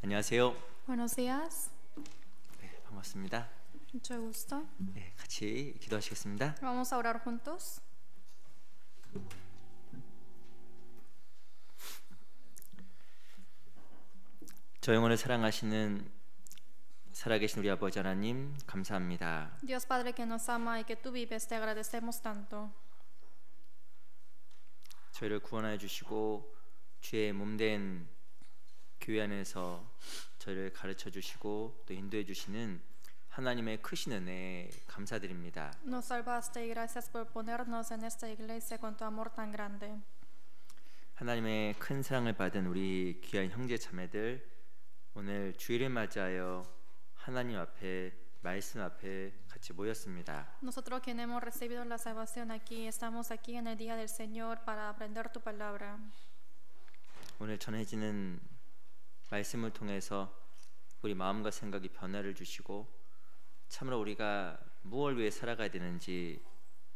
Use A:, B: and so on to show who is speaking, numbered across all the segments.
A: 안녕하세요.
B: Buenos días,
A: 네, 반갑습니다.
B: mucho gusto.
A: 네, 같이 기도하시겠습니다.
B: Vamos a orar juntos.
A: 저 영혼을 사랑하시는 살아계신 우리 아버지 하나님 감사합니다.
B: Dios Padre que nos ama y que tú vives, te agradecemos tanto.
A: 저희를 구원하여 주시고 주의 몸된 교회 안에서 저희를 가르쳐 주시고 또 인도해 주시는 하나님의 크신 은혜 감사드립니다.
B: Nos salvaste y gracias por ponernos en esta iglesia con tu amor tan grande.
A: 하나님의 큰 사랑을 받은 우리 귀한 형제 자매들 오늘 주일을 맞이하여 하나님 앞에 말씀 앞에 같이 모였습니다.
B: Nosotros quienes hemos recibido la salvación aquí, estamos aquí en el día del Señor para aprender tu palabra.
A: 오늘 전해지는 말씀을 통해서 우리 마음과 생각이 변화를 주시고 참으로 우리가 무엇을 위해 살아가야 되는지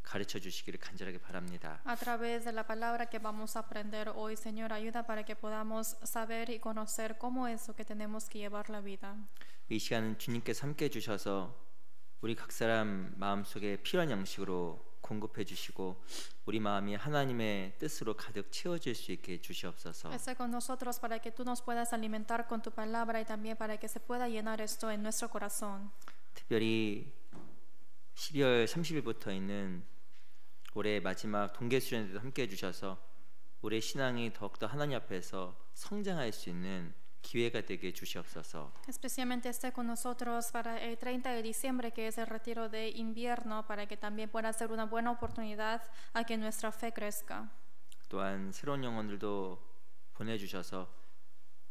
A: 가르쳐 주시기를 간절하게 바랍니다.
B: A través de la palabra que vamos a aprender hoy, Señor, ayuda para que podamos saber y conocer cómo es lo que tenemos que llevar la vida.
A: 이 시간은 주님께서 함께 해주셔서 우리 각 사람 마음속에 필요한 양식으로 공급해 주시고 우리 마음이 하나님의 뜻으로 가득 채워질 수 있게 주시옵소서.
B: Esté con nosotros para que tú nos puedas alimentar con tu palabra y también para que se pueda llenar esto en nuestro corazón.
A: 특별히 12월 30일부터 있는 올해 마지막 동계수련회도 함께 해주셔서 우리의 신앙이 더욱더 하나님 앞에서 성장할 수 있는 기회가 되게 주시옵소서.
B: Especialmente esté con nosotros para el 30 de diciembre, que es el retiro de invierno, para que también pueda ser una buena oportunidad a que nuestra fe crezca.
A: 또한 새로운 영혼들도 보내주셔서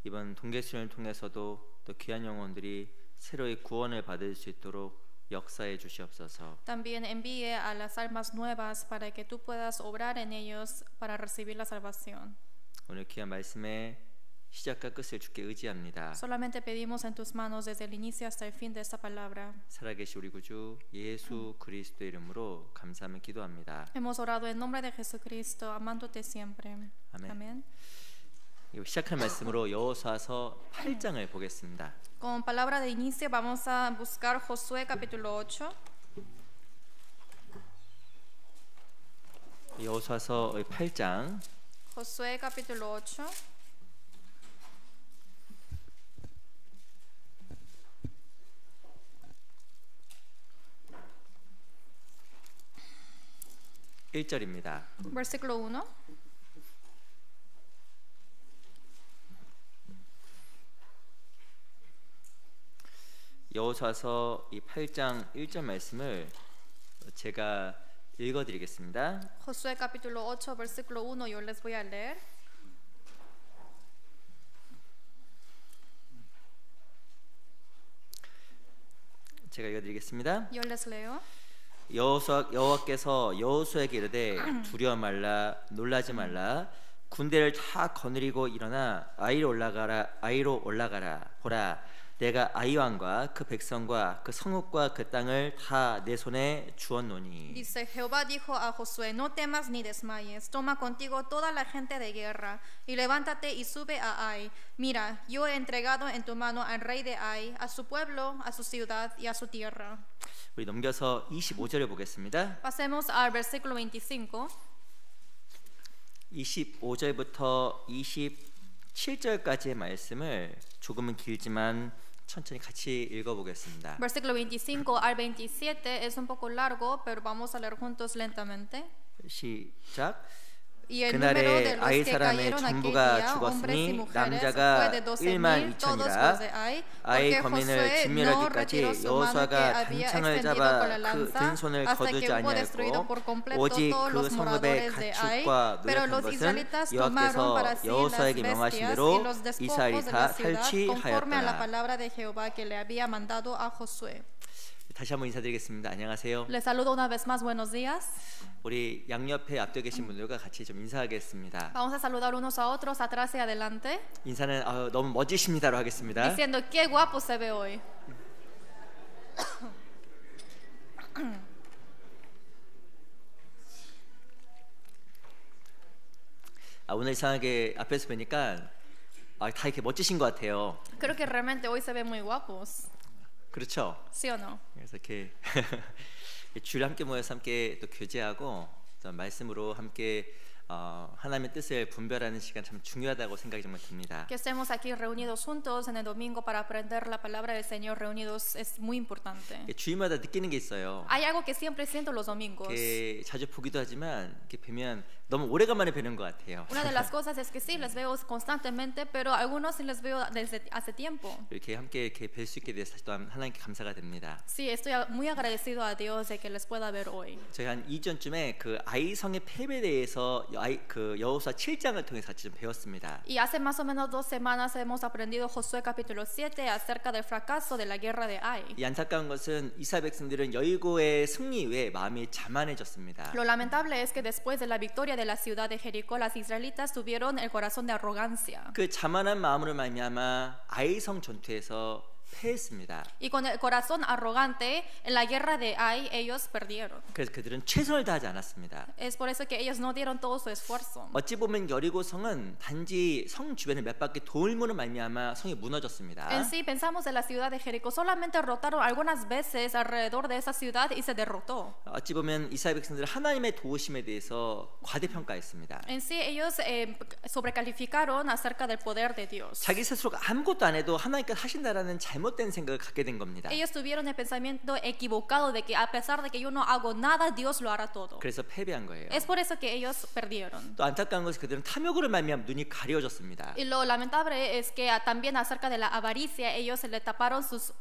A: 이번 동계수련을 통해서도 또 귀한 영혼들이 새로이 구원을 받을 수 있도록 역사해 주시옵소서.
B: También envíe a las almas nuevas para que tú puedas obrar en ellos para recibir la salvación.
A: 오늘 귀한 말씀의 시작과 끝을 주께 의지합니다.
B: Solamente pedimos en tus manos desde el inicio hasta el fin de esta palabra.
A: 살아계신 우리 구주 예수 그리스도의 이름으로 감사하며 기도합니다.
B: Hemos orado en nombre de Jesucristo, amándote siempre.
A: 아멘.
B: Amén.
A: 시작할 말씀으로 여호수아서 8장을 보겠습니다.
B: Con palabra de inicio vamos a buscar Josué capítulo 8.
A: 여호수아서 8장
B: Josué capítulo 8.
A: (1절입니다)
B: Versículo 1.
A: 여호수아서 이 8장 1절 말씀을 제가 읽어드리겠습니다.
B: Josué capítulo 8 versículo 1, yo les voy a leer.
A: 제가 읽어드리겠습니다.
B: Yo les leo.
A: 여호와께서 여호수아에게 이르되 두려워 말라 놀라지 말라 군대를 다 거느리고 일어나 아이로 올라가라 보라 내가 아이 왕과 그 백성과 그 성읍과 그 땅을 다 내 손에 주었노니.
B: Dice Jehová dijo a Josué: No temas ni desmayes, toma contigo toda la gente de guerra y levántate y sube a Ai. Mira, yo he entregado en tu mano al rey de Ai, a su pueblo, a su ciudad y a su tierra.
A: 우리 넘겨서 25절을 보겠습니다.
B: Pasemos al versículo 25.
A: 25절부터 27절까지의 말씀을 조금은 길지만 천천히 같이 읽어보겠습니다.
B: Versículo 25 al 27 es un poco largo, pero vamos a leer juntos lentamente.
A: 시작.
B: Y el número de
A: 그날에
B: los
A: 아이
B: que
A: 사람의
B: cayeron aquel
A: 전부가
B: día, hombres y
A: 죽었으니
B: mujeres,
A: 남자가
B: fue de 12,000, todos los de Ai,
A: 아이
B: porque
A: 거민을
B: Josué no
A: 진멸하기까지
B: retiró su mano que
A: 여호수아가
B: había
A: 단창을
B: extendido
A: 잡아
B: con la
A: 그
B: lanza
A: 든 손을
B: hasta
A: 거두지
B: que hubo destruido
A: 아니하였고
B: por completo
A: 오직
B: todos
A: 그
B: los
A: 성읍의
B: moradores de Ai,
A: 가축과
B: pero
A: 노력한
B: los
A: 것은
B: israelitas tomaron para sí las
A: 여호수아에게 명하신
B: bestias
A: 대로
B: y los despojos
A: 이스라엘이
B: de
A: 다
B: la ciudad conforme a la
A: 탈취하였더라.
B: palabra de Jehová que le había mandado a Josué.
A: 다시 한번 인사드리겠습니다. 안녕하세요.
B: Les saludo una vez más, buenos días.
A: 우리 양옆에 앞에 계신 분들과 같이 좀 인사하겠습니다.
B: Vamos a saludar unos a otros atrás y adelante,
A: 인사는 너무 멋지십니다로 하겠습니다.
B: diciendo qué guapo se ve hoy.
A: 오늘 이상하게 앞에서 뵈니까 다 이렇게 멋지신 것 같아요.
B: Creo que realmente hoy se ven muy guapos,
A: 그렇죠.
B: ¿sí o no?
A: 그래서 이렇게 주일 함께 모여서 함께 또 교제하고 또 말씀으로 함께 하나님의 뜻을 분별하는 시간 참 중요하다고 생각이 정말 듭니다.
B: Que estemos aquí reunidos juntos en el domingo para aprender la palabra del Señor reunidos es muy importante.
A: 주일마다 느끼는 게 있어요.
B: Hay algo que siempre siento los domingos.
A: 이렇게 자주 보기도 하지만 이렇게 뵈면 너무 오래간만에 뵈는 것 같아요.
B: Una de las cosas es que sí, les veo constantemente, pero algunos sí les veo desde hace tiempo.
A: 이렇게 함께 이렇게 뵐 수 있게 돼서 또한 하나님께 감사가 됩니다.
B: Sí, estoy muy agradecido a Dios de que les pueda ver hoy.
A: 저희 한 2주전쯤에 그 아이성의 패배에 대해서 그 여호수아 7장을 통해서 같이 좀 배웠습니다.
B: Y hace más o menos 2 semanas hemos aprendido Josué capítulo 7 acerca del fracaso de la guerra de Ai.
A: 이 안타까운 것은 이스라엘 백성들은 여리고의 승리 이후에 마음이 자만해졌습니다.
B: Lo lamentable es que después de la victoria de la ciudad de Jericó, las israelitas tuvieron el corazón de arrogancia.
A: 그 자만한 마음으로 말미암아 아이성 전투에서 패했습니다.
B: Y con el corazón arrogante, en la guerra de Ai, ellos perdieron.
A: 그래서 그들은 최선을 다하지 않았습니다.
B: Es por eso que ellos no dieron todo su esfuerzo.
A: 어찌 보면 여리고 성은 단지 성 주변을 몇 바퀴 돌므로 말미암아 성이 무너졌습니다.
B: En sí, pensamos en la ciudad de Jericó, solamente rotaron algunas veces alrededor de esa ciudad y se derrotó.
A: 어찌 보면 이스라엘 백성들은 하나님의 도우심에 대해서 과대평가했습니다.
B: En sí, ellos sobrecalificaron acerca del poder de Dios.
A: 자기 스스로가 아무것도 안 해도 하나님께서 하신다라는 잘못된 생각을 갖게 된 겁니다.
B: Ellos tuvieron el pensamiento equivocado de que a pesar de que yo no hago nada, Dios lo hará todo.
A: 그래서 패배한 거예요.
B: Es por eso que ellos perdieron.
A: 또 안타까운 것은 그들은 탐욕으로 말미암아 눈이 가려졌습니다.
B: Y lo lamentable es que también acerca de la avaricia, ellos se le taparon sus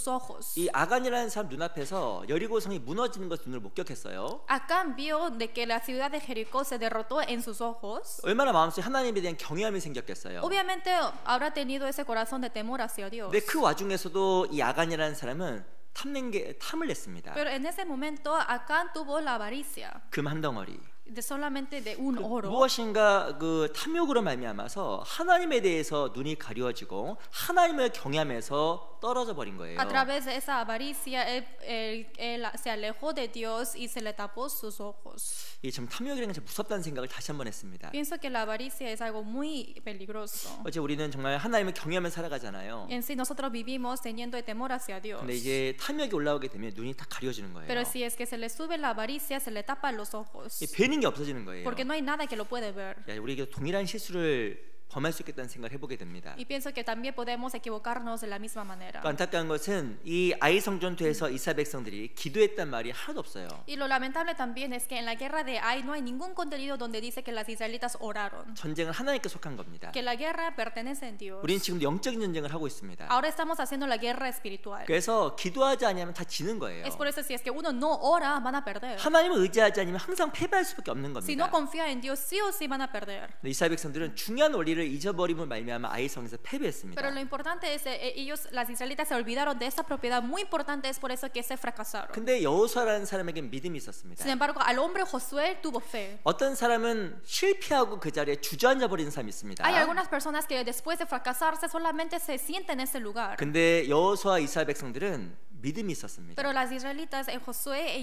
B: ojos.
A: 이 아간이라는 사람 눈앞에서 여리고 성이 무너지는 것을 눈으로 목격했어요.
B: Acán vio de que la ciudad de Jericó se derrotó en sus ojos.
A: 얼마나 마음속에 하나님에 대한 경외함이 생겼겠어요.
B: Obviamente habrá tenido ese corazón de temor hacia Dios.
A: 근데 그 와중에서도 이 아간이라는 사람은 탐을 냈습니다.
B: Pero en ese momento Acán tuvo la avaricia
A: 금 한 덩어리.
B: de solamente de un oro.
A: 무엇인가 그 탐욕으로 말미암아서 하나님에 대해서 눈이 가려지고 하나님을 경외하면서 떨어져 버린 거예요.
B: A través de esa avaricia, él se alejó de Dios y se le tapó sus ojos.
A: 이 참 탐욕이라는 게 참 무섭다는 생각을 다시 한번 했습니다.
B: Pienso que la avaricia es algo muy peligroso.
A: 어제 우리는 정말 하나님을 경외하며 살아가잖아요.
B: En sí nosotros vivimos teniendo temor hacia Dios.
A: 근데 이제 탐욕이 올라오게 되면 눈이 다 가려지는 거예요.
B: Pero si es que se le sube la avaricia, se le tapan los ojos.
A: 뵈는 게 없어지는 거예요.
B: Porque no hay nada que lo puede ver.
A: 야, 우리에게 동일한 실수를 범할 수 있겠다는 생각을 해보게 됩니다.
B: Y pienso que también podemos equivocarnos de la misma manera.
A: 또 안타까운 것은 이 아이성 전투에서 이스라엘 백성들이 기도했단 말이 하나도 없어요.
B: Y lo lamentable también es que en la guerra de Ai no hay ningún contenido donde dice que las israelitas oraron.
A: 전쟁은 하나님께 속한 겁니다.
B: Que la guerra pertenece a Dios.
A: 우리는 지금 영적인 전쟁을 하고 있습니다.
B: Ahora estamos haciendo la guerra espiritual.
A: 그래서 기도하지 않으면 다 지는 거예요.
B: Es por eso si es que uno no ora van a perder.
A: 하나님을 의지하지 않으면 항상 패배할 수밖에 없는
B: Si
A: 겁니다.
B: no confía en Dios, sí o sí van a perder.
A: 이스라엘 백성들은 중요한 원리를 잊어버림을 말미암아 아이성에서 패배했습니다.
B: Pero lo importante es ellos, las israelitas se olvidaron de esta propiedad muy importante, es por eso que se fracasaron.
A: 근데 여호수아라는 사람에게 믿음이 있었습니다.
B: Sin embargo, al hombre Josué tuvo fe.
A: 어떤 사람은 실패하고 그 자리에 주저앉아 버리는 사람이 있습니다.
B: Hay algunas personas que después de fracasarse solamente se sienten en ese lugar.
A: 근데 여호수아 이스라엘 백성들은 믿음이 있었습니다.
B: Pero las israelitas en Josué,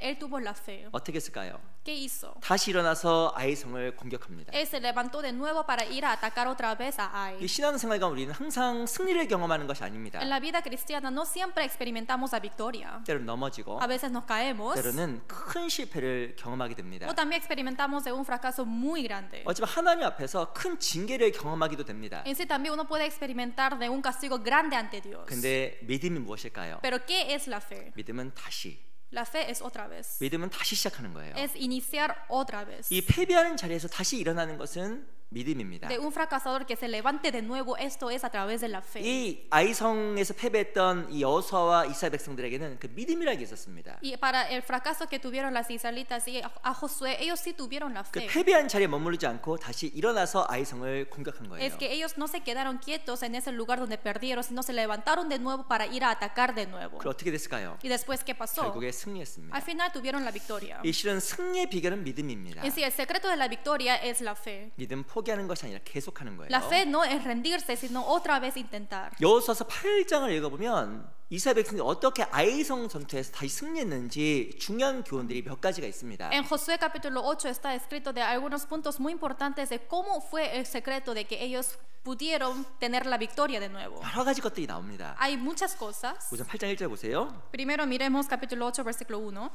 B: él tuvo la fe.
A: 어떻게 했을까요?
B: ¿Qué hizo?
A: 다시 일어나서 아이성을 공격합니다.
B: Él se levantó de nuevo para ir a atacar otra vez a
A: 이
B: Ai.
A: 신앙생활과 우리는 항상 승리를 경험하는 것이 아닙니다.
B: En la vida cristiana no siempre experimentamos la victoria.
A: 때로는 넘어지고
B: A veces nos caemos
A: 때로는 큰 실패를 경험하게 됩니다.
B: o también experimentamos de un fracaso muy grande.
A: 어쩌면 하나님 앞에서 큰 징계를 경험하기도 됩니다.
B: En sí también uno puede experimentar de un castigo grande ante Dios.
A: 근데 믿음이 무엇일까요?
B: Pero ¿qué es la fe?
A: 믿음은 다시,
B: La fe es otra vez.
A: 믿음은 다시 시작하는 거예요.
B: Es iniciar otra vez.
A: 이 패배하는 자리에서 다시 일어나는 것은 믿음입니다.
B: De un fracasador que se levante de nuevo, esto es a través de la fe.
A: 이 아이성에서 패배했던 이 여호수아와 이스라엘 백성들에게는 그 믿음이라는 게 있었습니다.
B: Y para el fracaso que tuvieron las israelitas y a Josué, ellos sí tuvieron la
A: 그
B: fe.
A: 패배한 자리에 머무르지 않고 다시 일어나서 아이성을 공격한 거예요.
B: Es que ellos no se quedaron quietos en ese lugar donde perdieron, sino se levantaron de nuevo para ir a atacar de nuevo.
A: 그럼 어떻게 됐을까요?
B: Y después, ¿qué pasó?
A: 결국에 승리했습니다.
B: Al final tuvieron la victoria.
A: 이 실은 승리의 비결은 믿음입니다.
B: En sí, el secreto de la victoria es la fe.
A: 믿음 포기하는 것이 아니라 계속하는 거예요.
B: La fe no es rendirse, sino otra vez intentar.
A: 여호수아서 8장을 읽어보면 이스라엘 백성들이 어떻게 아이성 전투에서 다시 승리했는지 중요한 교훈들이 몇 가지가 있습니다.
B: En Josué capítulo 8 está escrito de algunos puntos muy importantes de cómo fue el secreto de que ellos pudieron tener la victoria de nuevo.
A: 여러 가지 것들이 나옵니다.
B: Hay muchas cosas.
A: 우선 8장 1절 보세요.
B: Primero miremos capítulo 8 versículo 1.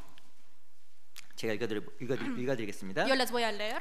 A: 제가 읽어드리겠습니다.
B: Yo les voy a leer.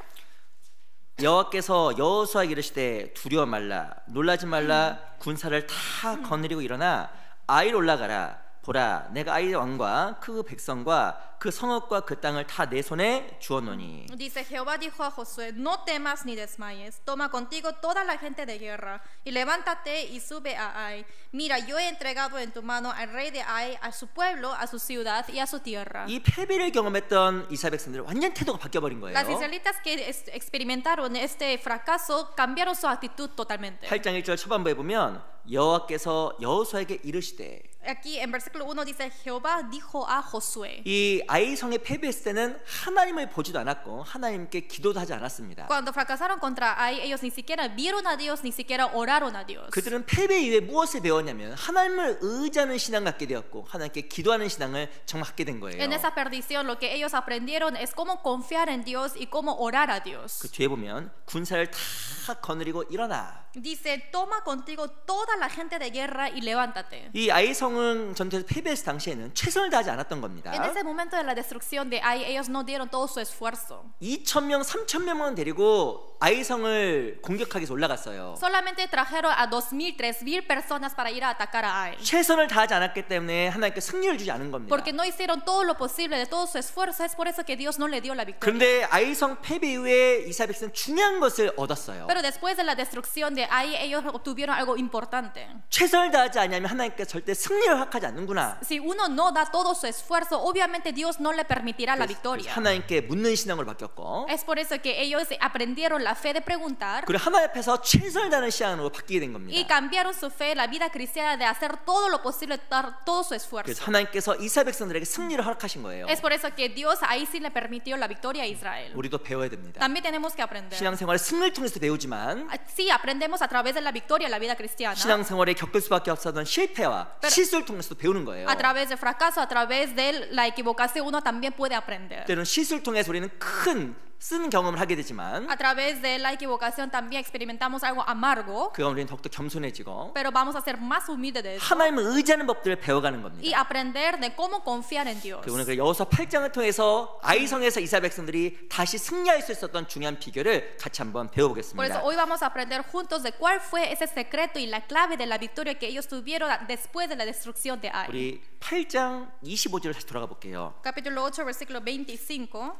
A: 여호와께서 여호수아에게 이르시되 두려워 말라 놀라지 말라 군사를 다 거느리고 일어나 아이로 올라가라 보라 내가 아이 왕과 그 백성과 그 성읍과 그 땅을 다 내 손에 주었노니.
B: Dice Jehová dijo a Josué, no temas ni desmayes, toma contigo toda la gente de guerra y levántate y sube a Ai. Mira, yo he entregado en tu mano al rey de Ai, a su pueblo, a su ciudad y a su tierra.
A: 이 패배를 경험했던 이스라엘 백성들은 완전 태도가 바뀌어 버린 거예요.
B: Las israelitas que experimentaron este fracaso cambiaron su actitud totalmente.
A: 8장 1절 초반부에 보면 여호와께서 여호수아에게 이르시되.
B: Aquí en versículo 1 dice Jehová dijo a Josué.
A: 이 아이성에 패배했을 때는 하나님을 보지도 않았고 하나님께 기도도 하지 않았습니다.
B: Cuando fracasaron contra Ai, ellos ni siquiera vieron a Dios, ni siquiera oraron a Dios.
A: 그들은 패배 이후에 무엇을 배웠냐면 하나님을 의지하는 신앙을 갖게 되었고 하나님께 기도하는 신앙을 정말 갖게 된 거예요.
B: En esa perdición lo que ellos aprendieron es cómo confiar en Dios y cómo orar a Dios.
A: 그 뒤에 보면 군사를 다 거느리고 일어나.
B: Dice, toma contigo toda la gente de guerra y levántate.
A: 이 아이성은 전투에서 패배했을 당시에는 최선을 다하지 않았던 겁니다.
B: En ese momento de la destrucción de Ai, ellos no dieron todo su esfuerzo.
A: 2,000명, 3,000명만 데리고 아이성을 공격하기 위해서 올라갔어요.
B: Solamente trajeron a 2,000, 3,000 personas para ir a atacar a Ai.
A: 최선을 다하지 않았기 때문에 하나님께 승리를 주지 않은 겁니다.
B: Porque no hicieron todo lo posible de todo su esfuerzo, es por eso que Dios no le dio la victoria.
A: 그런데 아이성 패배 이후에 이스라엘 백성은 중요한 것을 얻었어요.
B: Pero después de la destrucción de Ai, ellos obtuvieron algo importante.
A: 최선을 다하지 않으면 하나님께 절대 승리를 허락하지 않는구나.
B: Si uno no da todo su esfuerzo, obviamente Dios no le permitirá la
A: 그래서
B: victoria.
A: 하나님께 묻는 신앙으로 바뀌었고,
B: Es por eso que ellos aprendieron la fe de preguntar
A: 그리고 하나님 앞에서 최선을 다하는 신앙으로 바뀌게 된
B: y
A: 겁니다.
B: cambiaron su fe, la vida cristiana, de hacer todo lo posible, dar todo su esfuerzo.
A: 그래서 하나님께서 이스라엘 백성들에게 승리를 허락하신 거예요.
B: Es por eso que Dios ahí sí le permitió la victoria a Israel.
A: 우리도 배워야 됩니다.
B: También tenemos que aprender.
A: 신앙생활을 승리를 통해서 배우지만
B: Sí, aprendemos a través de la victoria la vida cristiana.
A: 신앙생활에 겪을 수밖에 없었던 실패와 실수를 통해서도 배우는 거예요.
B: A través del fracaso, a través de la equivocación, uno también puede aprender.
A: 때로는 실수를 통해서 우리는 큰 쓰는 경험을 하게 되지만
B: A través de la equivocación también experimentamos algo amargo,
A: 그가 우리는 더욱더 겸손해지고
B: pero vamos a ser más humildes de eso
A: 하나님을 의지하는 법들을 배워가는
B: y
A: 겁니다.
B: aprender de cómo confiar en Dios.
A: 오늘 그 여호수아 8장을 통해서 아이성에서 이스라엘 백성들이 다시 승리할 수 있었던 중요한 비결을 같이 한번
B: Por eso
A: 배워보겠습니다.
B: hoy vamos a aprender juntos de cuál fue ese secreto y la clave de la victoria que ellos tuvieron después de la destrucción de Ai.
A: 우리 8장 25절 다시 돌아가 볼게요.
B: Capítulo 8, versículo 25.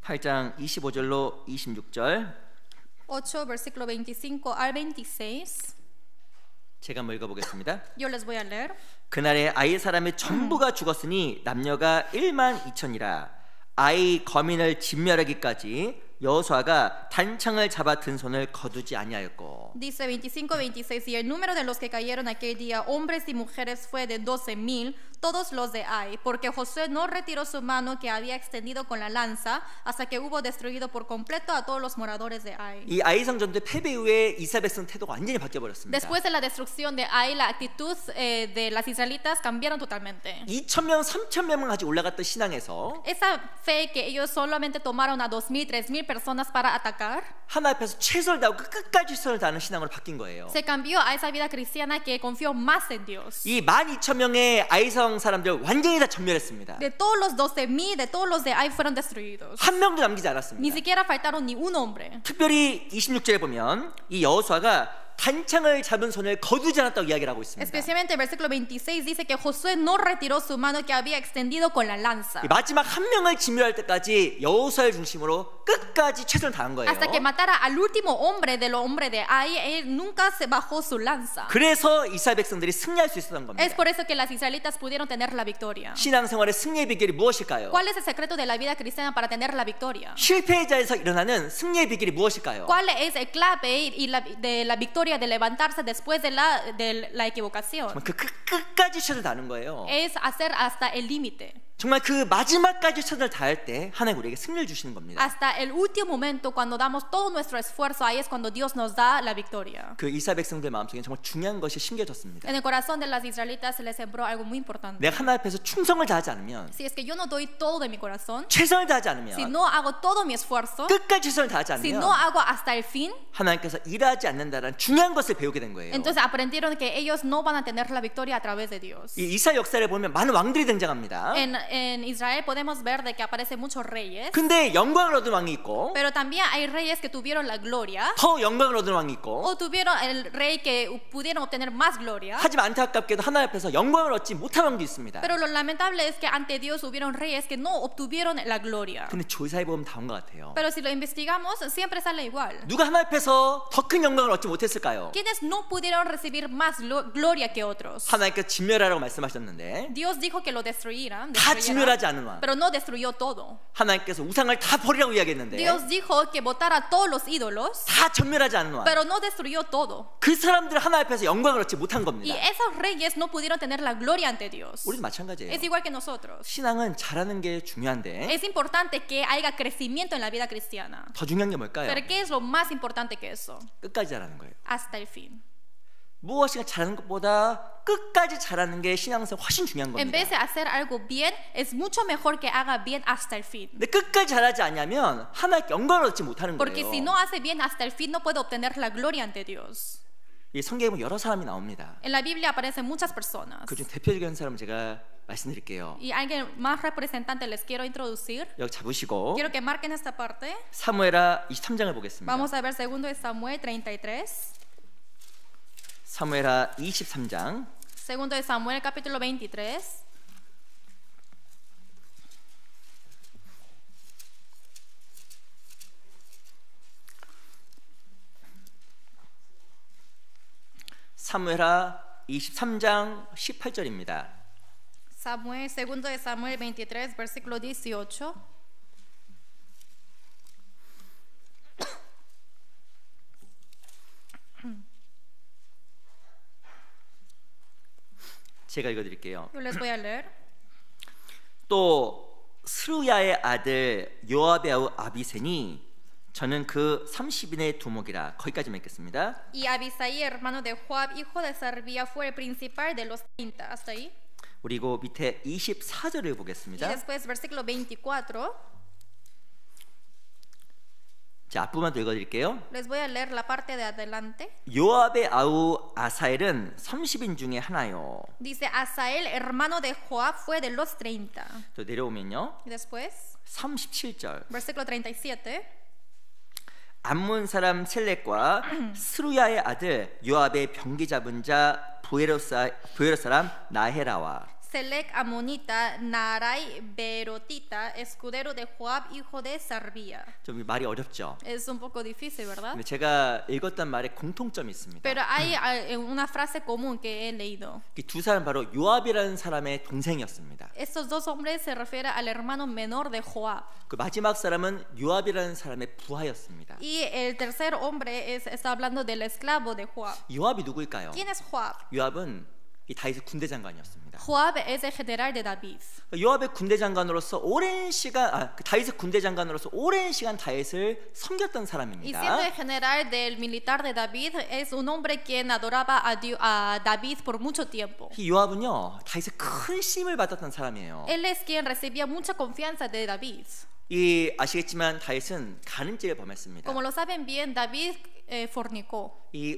A: 8장 25절로 26절
B: 8, versículo 25 al 26.
A: 제가 한번 읽어보겠습니다.
B: Yo les voy a leer.
A: 그날에 아이 사람의 전부가 죽었으니 남녀가 12,000이라 아이 거민을 진멸하기까지 여호수아가 단창을 잡아 든 손을 거두지 아니하였고.
B: Dice 25-26, y el número de los que cayeron aquel día, hombres y mujeres, fue de 12,000, todos los de Ai, porque Josué no retiró su mano que había extendido con la lanza hasta que hubo destruido por completo a todos los moradores de Ai.
A: 이 아이성 전투 패배 이후에 이스라엘 백성 태도가 완전히 바뀌어 버렸습니다.
B: Después de la destrucción de Ai, la actitud de las israelitas cambiaron totalmente.
A: 2,000명, 3,000명만 가지고 올라갔던 신앙에서
B: Esa fe que ellos solamente tomaron a 2,000, 3,000 personas para atacar,
A: 하나님 앞에서 최선을 다하고 끝까지 최선을 다하는 신앙으로 바뀐 거예요.
B: se cambió a esa vida cristiana que confió más en Dios.
A: 이 12,000명의 아이성 사람들 완전히 다 전멸했습니다.
B: De todos los 12,000, de todos los de Ai fueron destruidos.
A: 한 명도 남기지
B: Ni
A: 않았습니다.
B: siquiera faltaron ni un hombre.
A: 특별히 26절에 보면 이 여호수아가 단창을 잡은 손을 거두지 않았다고 이야기를 하고 있습니다.
B: Especialmente el versículo 26 dice que Josué no retiró su mano que había extendido con la lanza.
A: 이 마지막 한 명을 진멸할 때까지 여호수아를 중심으로 끝까지 최선을 다한 거예요.
B: Hasta que matara al último hombre de los hombres de Ai, él nunca se bajó su lanza.
A: 그래서 이스라엘 백성들이 승리할 수 있었던 겁니다.
B: Es por eso que las israelitas pudieron tener la victoria.
A: 신앙생활의 승리의 비결이 무엇일까요?
B: ¿Cuál es el secreto de la vida cristiana para tener la victoria?
A: 실패자에서 일어나는 승리의 비결이 무엇일까요?
B: ¿Cuál es el clave y de la victoria de levantarse después de la equivocación?
A: 그 끝까지 최선을 다하는 거예요.
B: Es hacer hasta el límite.
A: 정말 그 마지막까지 최선을 다할 때 하나님 우리에게 승리를 주시는 겁니다.
B: Hasta el último momento, cuando damos todo nuestro esfuerzo, ahí es cuando Dios nos da la victoria.
A: 그 이스라엘 백성들 마음속에 정말 중요한 것이 심겨졌습니다.
B: En el corazón de las israelitas se les sembró algo muy importante.
A: 내가 하나님 앞에서 충성을 다하지 않으면,
B: Si es que yo no doy todo de mi corazón,
A: 최선을 다하지
B: si
A: 않으면,
B: no hago todo mi esfuerzo,
A: 끝까지 최선을 다하지
B: si
A: 않으면
B: no hago hasta el fin,
A: 하나님께서 일하지 않는다는 중요한 것을 배우게 된 거예요.
B: entonces aprendieron que ellos no van a tener la victoria a través de Dios.
A: 이 이스라엘 역사를 보면 많은 왕들이 등장합니다.
B: En Israel podemos ver de que aparecen muchos reyes,
A: 근데 영광을 얻은 왕이 있고
B: pero también hay reyes que tuvieron la gloria
A: 더 영광을 얻은 왕이 있고,
B: o tuvieron el rey que pudieron obtener más gloria.
A: 하지만 안타깝게도 하나님 앞에서 영광을 얻지 못한 왕도 있습니다.
B: Pero lo lamentable es que ante Dios hubieron reyes que no obtuvieron la gloria.
A: 근데 조사해 보면 다 온 것 같아요.
B: Pero si lo investigamos, siempre sale igual.
A: 누가 하나님 앞에서 더 큰 영광을 얻지 못했을까요?
B: ¿Quiénes no pudieron recibir más gloria que otros?
A: 하나님께서 진멸하라고 말씀하셨는데
B: Dios dijo que lo destruyeran,
A: 다 진멸하지 않은 왕,
B: pero no destruyó todo.
A: 하나님께서 우상을 다 버리라고 이야기했는데
B: Dios dijo que botara todos los ídolos,
A: 다 전멸하지 않은 왕,
B: pero no destruyó todo.
A: 그 사람들 하나님 앞에서 영광을 얻지 못한
B: Y
A: 겁니다.
B: esos reyes no pudieron tener la gloria ante Dios.
A: 우리도 마찬가지예요.
B: Es igual que nosotros.
A: 신앙은 잘하는 게 중요한데
B: Es importante que haya crecimiento en la vida cristiana.
A: 더 중요한 게 뭘까요?
B: Pero ¿qué es lo más importante que eso?
A: 끝까지 잘하는 거예요.
B: Hasta el fin.
A: 무엇인가 잘하는 것보다 끝까지 잘하는 게 신앙에서 훨씬 중요한
B: En vez de
A: 겁니다.
B: hacer algo bien, es mucho mejor que haga bien hasta el fin.
A: 근데 끝까지 잘하지 않으면 하나님께 영광을 얻지 못하는
B: Porque si
A: 거예요.
B: no hace bien hasta el fin, no puede obtener la gloria ante Dios.
A: 이 성경에 보면 여러 사람이 나옵니다.
B: En la Biblia aparecen muchas personas.
A: 그중 대표적인 사람을 제가 말씀드릴게요.
B: Y alguien más representante les quiero introducir.
A: 여기 잡으시고
B: Quiero que marquen esta parte.
A: 사무엘하 23장을 보겠습니다.
B: Vamos a ver 2 de Samuel 33.
A: 사무엘하 23장
B: 2 de Samuel capítulo 23.
A: 사무엘하 23장 18절입니다.
B: Samuel, 2 de Samuel 23, versículo 18.
A: 제가 읽어드릴게요.
B: Yo les voy a leer.
A: 또 스루야의 아들 요압의 아우 아비센이 저는 그 30인의 두목이라. 거기까지만 읽겠습니다.
B: Y Abisai, hermano de Joab, hijo de Sarvía, fue el principal de los 30. Hasta ahí.
A: 그리고 밑에 24절을
B: Y
A: 보겠습니다.
B: después, versículo 24.
A: 자, 앞부분만 더 읽어드릴게요.
B: Les voy a leer la parte de adelante.
A: 요압의 아우 아사엘은 30인 중에 하나요.
B: Dice, Asael, hermano de Joab, fue de los 30.
A: 또 내려오면요,
B: Y después,
A: 37절.
B: versículo 37.
A: 암몬 사람 셀렉과 스루야의 아들 요압의 병기 잡은 자 부에롯 사람 나헤라와
B: Selec Amonita, Narai Berotita, escudero de Joab, hijo de Sarvía.
A: 좀 말이 어렵죠.
B: Es un poco difícil, ¿verdad?
A: 근데 제가 읽었던 말에 공통점이 있습니다.
B: Pero hay una frase común que he leído.
A: 이 두 사람 바로 요압이라는 사람의 동생이었습니다.
B: Estos dos hombres se refieren al hermano menor de Joab.
A: 그 마지막 사람은 요압이라는 사람의 부하였습니다.
B: Y el tercer hombre está hablando del esclavo de Joab.
A: 요압이 누구일까요?
B: ¿Quién es Joab?
A: 요압은 이 다윗의 군대 장관이었습니다.
B: Joab es el general de David.
A: 요압의 군대 장관으로서 오랜 시간, 다윗의 군대 장관으로서 오랜 시간 다윗을 섬겼던
B: Y siendo
A: 사람입니다.
B: el general del militar de David, es un hombre quien adoraba a David por mucho tiempo.
A: 이 요압은요, 다윗의 큰 신임을 받았던 사람이에요.
B: Él es quien recibía mucha confianza de David.
A: 이 아시겠지만 다윗은 간음죄를 범했습니다.
B: Como lo saben bien, David fornicó.
A: 이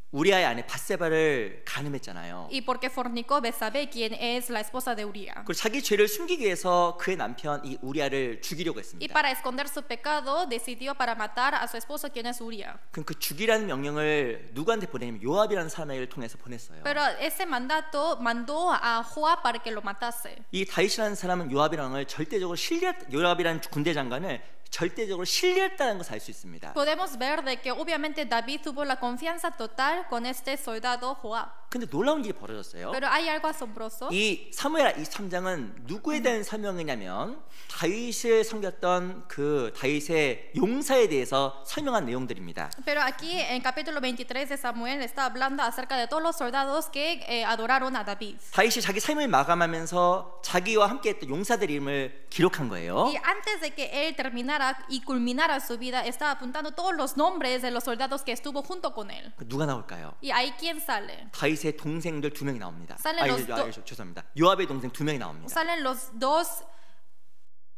A: 우리아의 아내 밧세바를 간음했잖아요.
B: Y porque fornicó Betsabé, quien es la esposa de Uría.
A: 그리고 자기 죄를 숨기기 위해서 그의 남편 이 우리아를 죽이려고
B: Y
A: 했습니다.
B: para esconder su pecado, decidió para matar a su esposo, quien es Uría.
A: 그럼 그 죽이라는 명령을 누구한테 보내냐면 요압이라는 사람을 통해서 보냈어요.
B: Pero ese mandato mandó a Joab para que lo matase.
A: 이 다윗이라는 사람은 요압이라는 군대 장관을 절대적으로 신뢰했다는 것을 알 수 있습니다.
B: Podemos ver de que obviamente David tuvo la confianza total con este soldado Joab.
A: 근데 놀라운 일이 벌어졌어요.
B: Pero hay algo asombroso.
A: 이 사무엘 23장은 누구에 대한 설명이냐면 다윗을 섬겼던 그 다윗의 용사에 대해서 설명한 내용들입니다.
B: Pero aquí en capítulo 23 de Samuel está hablando acerca de todos los soldados que adoraron a David.
A: 다윗이 자기 삶을 마감하면서 자기와 함께했던 용사들 이름을 기록한 거예요.
B: Y antes de que él terminara y culminara su vida, estaba apuntando todos los nombres de los soldados que estuvo junto con él.
A: 누가 나올까요?
B: Y ahí quién sale.
A: 다윗의 동생들 2명이 나옵니다. 죄송합니다. 요압의 동생 2명이 나옵니다.
B: Salen los dos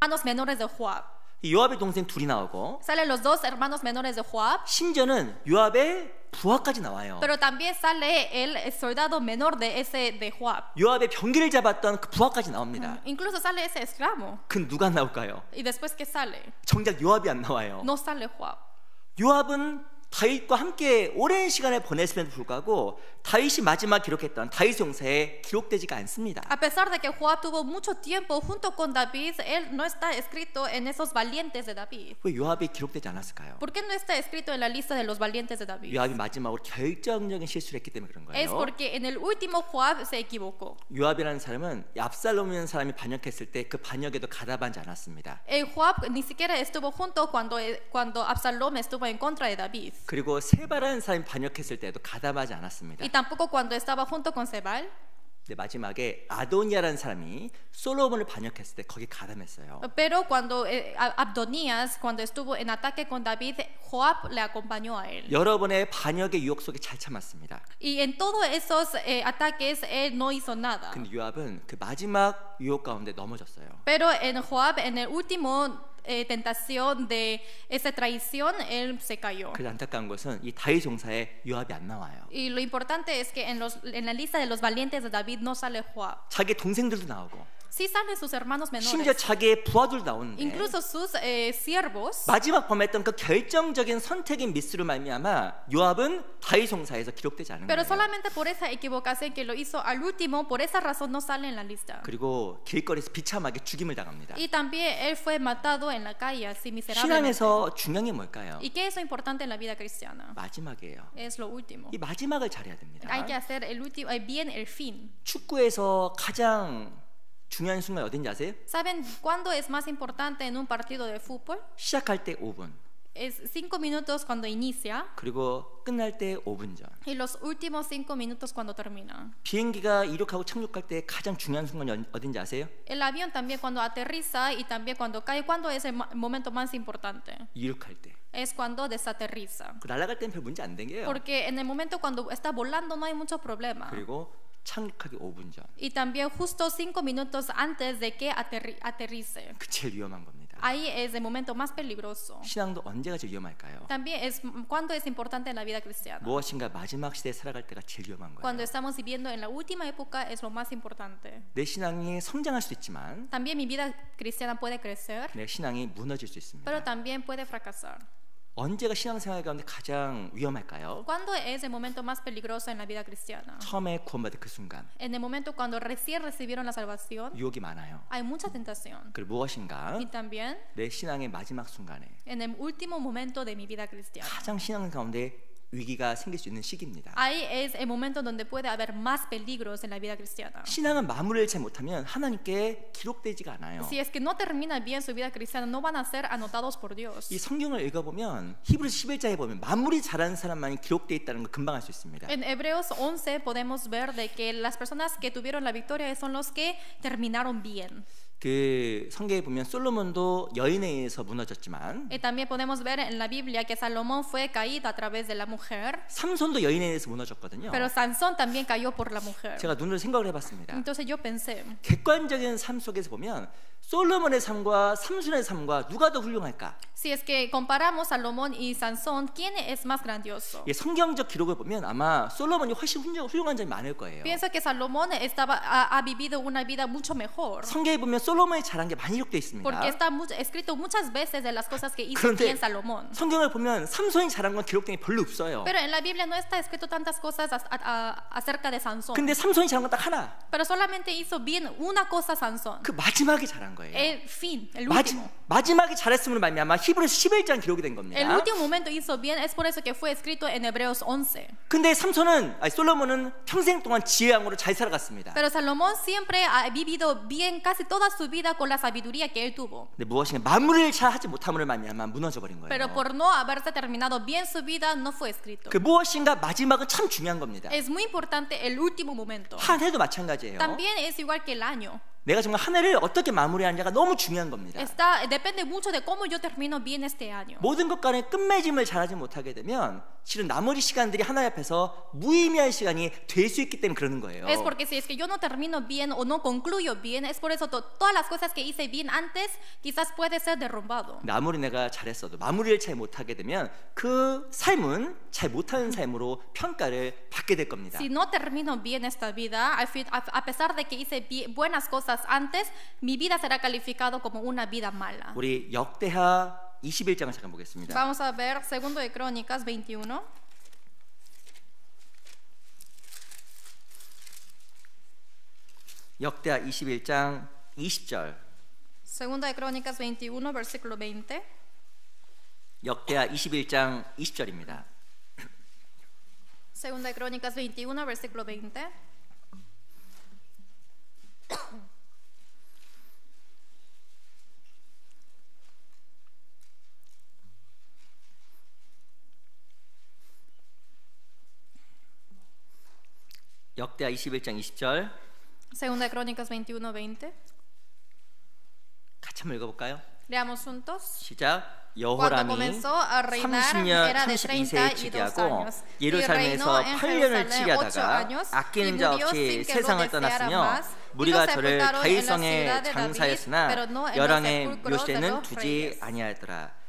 B: hermanos menores de Joab.
A: 이 요압의 동생 둘이 나오고
B: Salen los dos hermanos menores de Joab.
A: 심지어는 요압의 부하까지 나와요.
B: Pero también sale el soldado menor de ese de Joab.
A: 요압의 병기를 잡았던 그 부하까지 나옵니다.
B: Incluso sale ese esclavo.
A: 그 누가 나올까요?
B: Y después que sale,
A: 정작 요압이 안 나와요.
B: no sale Joab.
A: 요압은 다윗과 함께 오랜 시간을 보냈음에도 불구하고 다윗이 마지막 기록했던 다윗 용사에 기록되지가 않습니다.
B: A pesar de que Joab tuvo mucho tiempo junto con David, él no está escrito en esos valientes de David.
A: 왜 요압이 기록되지 않았을까요?
B: ¿Por qué no está escrito en la lista de los valientes de David?
A: 요압이 마지막으로 결정적인 실수를 했기 때문에 그런
B: Es
A: 거예요.
B: porque en el último Joab se equivocó.
A: 요압이라는 사람은 압살롬이라는 사람이 반역했을 때 그 반역에도 가담하지 않았습니다.
B: El Joab ni siquiera estuvo junto cuando Absalom estuvo en contra de David.
A: 그리고 세바라는 사람이 반역했을 때도 가담하지 않았습니다.
B: Y tampoco cuando estaba junto con Sebal.
A: 근데 마지막에 아도니아라는 사람이 솔로몬을 반역했을 때 거기 가담했어요.
B: Pero cuando Abdonías, cuando estuvo en ataque con David, Joab le acompañó a él.
A: 여러 번의 반역의 유혹 속에 잘 참았습니다.
B: Y en todos esos ataques él no hizo nada.
A: 근데 요압은 그 마지막 유혹 가운데 넘어졌어요.
B: Pero en Joab, en el último tentación de esa traición, él se cayó.
A: 그래서 안타까운 것은 이 다윗 용사에 요압이 안 나와요.
B: Y lo importante es que en la lista de los valientes de David no sale Joab.
A: 자기 동생들도 나오고
B: Sí salen sus hermanos
A: 심지어
B: menores,
A: 자기의 부하들도 나오는데
B: incluso sus siervos.
A: 마지막 범했던 그 결정적인 선택의 미스로 말미암아 요압은 다윗 용사에서 기록되지 않은
B: Pero
A: 거예요.
B: solamente por esa equivocación que lo hizo al último, por esa razón no sale en la lista.
A: 그리고 길거리에서 비참하게 죽임을 당합니다.
B: Y también él fue matado en la calle así miserablemente.
A: 신앙에서 중요한 게 뭘까요?
B: ¿Y qué es lo importante en la vida cristiana?
A: 마지막이에요.
B: Es lo último.
A: 이 마지막을 잘해야 됩니다.
B: Hay que hacer el último, bien el fin.
A: 축구에서 가장 중요한 순간 어딘지 아세요?
B: ¿Saben cuándo es más importante en un partido de fútbol?
A: 시작할 때 5분
B: Es 5 minutos cuando inicia
A: 그리고 끝날 때 5분 전.
B: y los últimos 5 minutos cuando termina.
A: 비행기가 이륙하고 착륙할 때 가장 중요한 순간이 어딘지 아세요?
B: El avión también cuando aterriza y también cuando cae. ¿Cuándo es el momento más importante?
A: 이륙할 때.
B: Es cuando desaterriza.
A: 그 날아갈 때는 별 문제 안 생겨요.
B: Porque en el momento cuando está volando no hay mucho problema.
A: 그리고 착륙하기 5분 전.
B: Y también justo 5 minutos antes de que aterrice.
A: 그 제일 위험한 겁니다.
B: Ahí es el momento más peligroso.
A: 신앙도 언제가 제일 위험할까요?
B: También es cuando es importante en la vida cristiana.
A: 무엇인가 마지막 시대에 살아갈 때가 제일 위험한
B: Cuando
A: 거예요.
B: estamos viviendo en la última época es lo más importante.
A: 내 신앙이 성장할 수도 있지만
B: También mi vida cristiana puede crecer,
A: 내 신앙이 무너질 수 있습니다.
B: pero también puede fracasar.
A: 언제가 신앙생활 가운데 가장 위험할까요?
B: ¿Cuándo es el momento más peligroso en la vida cristiana?
A: 처음에 구원받은 그 순간
B: En el momento cuando recién recibieron la salvación,
A: 유혹이 많아요.
B: hay mucha tentación.
A: 그리고 무엇인가
B: Y también
A: 내 신앙의 마지막 순간에
B: en el último momento de mi vida cristiana.
A: 가장 신앙 가운데 위기가 생길 수 있는 시기입니다.
B: Ahí es el momento donde puede haber más peligros en la vida cristiana.
A: 신앙은 마무리를 잘 못하면 하나님께 기록되지가 않아요.
B: Si es que no termina bien su vida cristiana, no van a ser anotados por Dios.
A: 이 성경을 읽어보면 히브리서 11장에 보면 마무리 잘하는 사람만이 기록되어 있다는 걸 금방 알 수 있습니다.
B: En Hebreos 11 podemos ver de que las personas que tuvieron la victoria son los que terminaron bien.
A: 그 성경에 보면 솔로몬도 여인에 의해서 무너졌지만
B: Y también podemos ver en la Biblia que Salomón fue caído a través de la mujer,
A: 삼손도 여인에 의해서 무너졌거든요.
B: pero Sansón también cayó por la mujer.
A: 제가 눈으로 생각을 해봤습니다.
B: Entonces yo pensé,
A: 객관적인 삶 속에서 보면 솔로몬의 삶과 삼손의 삶과 누가 더 훌륭할까?
B: si es que comparamos Salomón y Sansón, ¿quién es más grandioso?
A: 이 성경적 기록을 보면 아마 솔로몬이 훨씬 훌륭한 점이 많을 거예요.
B: Pienso que Salomón ha vivido una vida mucho mejor.
A: 성경에 보면 솔로몬이 잘한 게 많이 기록되어 있습니다.
B: Porque está escrito muchas veces de las cosas que hizo
A: 그런데
B: bien Salomón.
A: 성경을 보면 삼손이 잘한 건 기록된 게 별로 없어요. 없어요.
B: Pero en la Biblia no está escrito tantas cosas acerca de Sansón.
A: 근데 삼손이 잘한 건 딱 하나.
B: Pero solamente hizo bien una cosa Sansón.
A: 그 마지막에 잘한 거예요.
B: El fin, el último.
A: 마지막에 잘했음으로 말미암아 히브리서 11장 기록이 된 겁니다.
B: El último momento hizo bien, es por eso que fue escrito en Hebreos 11.
A: 근데 솔로몬은 평생 동안 지혜왕으로 잘 살아갔습니다.
B: Pero Salomón siempre ha vivido bien casi toda su vida con la sabiduría que él tuvo.
A: 근데 무엇인가 마무리를 잘 하지 못함으로 말미암아 무너져 버린 거예요.
B: Pero por no haberse terminado bien su vida no fue escrito.
A: 그 무엇인가 마지막은 참 중요한 겁니다.
B: Es muy importante el último momento.
A: 한 해도 마찬가지예요.
B: También es igual que el año.
A: 내가 정말 한 해를 어떻게 마무리하느냐가 너무 중요한 겁니다.
B: Depende mucho de cómo yo termino bien este año.
A: 모든 것 간에 끝맺음을 잘하지 못하게 되면 실은 나머지 시간들이 하나님 앞에서 무의미한 시간이 될 수 있기 때문에 그러는 거예요.
B: Es porque si es que yo no termino bien o no concluyo bien, es por eso todas las cosas que hice bien antes quizás puede ser derrumbado.
A: 근데 아무리 내가 잘했어도 마무리를 잘 못하게 되면 그 삶은 잘 못하는 삶으로 평가를 받게 될 겁니다.
B: Si no termino bien esta vida, a pesar de que hice buenas cosas antes, mi vida será calificado como una vida mala.
A: 우리 역대하 21장을 잠깐 보겠습니다.
B: Vamos a ver Segundo de Crónicas 21.
A: 역대하 21장 20절.
B: Segunda de Crónicas 21, versículo 20.
A: 역대하 21장 20절입니다.
B: Segunda de Crónicas 21, versículo 20.
A: 역대하 21장 20절.
B: Segunda de Crónicas 21, 20.
A: 같이 한번 읽어볼까요?
B: Leamos juntos.
A: 시작.
B: Cuando
A: 여호람이
B: comenzó a reinar
A: 30년
B: era de
A: 32세에
B: 32
A: 즉위하고
B: años. Y
A: 예루살렘에서
B: reinó en
A: 8년을
B: Jerusalén
A: 치리하다가
B: 8 años,
A: 아끼는
B: y
A: 자
B: murió
A: 없이
B: sin que lo
A: 세상을
B: deseara
A: 떠났으며
B: más.
A: 우리가
B: Y lo
A: 저를
B: sepultaron en la
A: 다윗성에
B: ciudad de David,
A: 장사했으나
B: pero no en los
A: 열왕의
B: sepulcros de
A: 묘시에는
B: los
A: 두지
B: reyes.
A: 아니하였더라.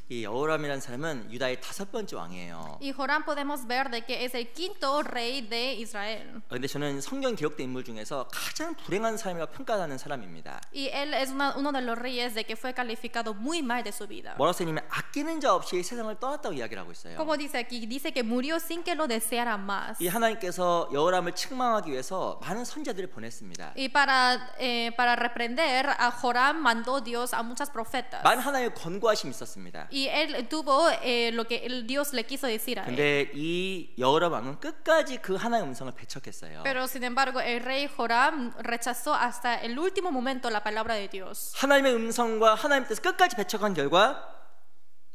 A: 이 여호람이라는 사람은 유다의 5번째 왕이에요.
B: Y Joram podemos ver de que es el quinto rey de Israel.
A: 그런데 저는 성경 기록된 인물 중에서 가장 불행한 사람이라고 평가하는 saram입니다.
B: Y él es uno de los reyes de que fue calificado muy mal de su vida.
A: 뭐라고 써있냐면 아끼는 자 없이 세상을 떠났다고 이야기를 하고 있어요.
B: Como dice aquí, dice que murió sin que lo deseara más.
A: 이 하나님께서 여호람을 책망하기 위해서 많은 선지자들을 보냈습니다.
B: Y para reprender a Joram mandó Dios a muchas profetas.
A: 많은 하나님의 권고하심이 있었습니다.
B: Y él tuvo lo que Dios le quiso decir a él.
A: 근데 이 여호람 왕은 끝까지 그 하나님의 음성을 배척했어요.
B: Pero sin embargo, el rey Joram rechazó hasta el último momento la palabra de Dios.
A: 하나님의 음성과 하나님 뜻을 끝까지 배척한 결과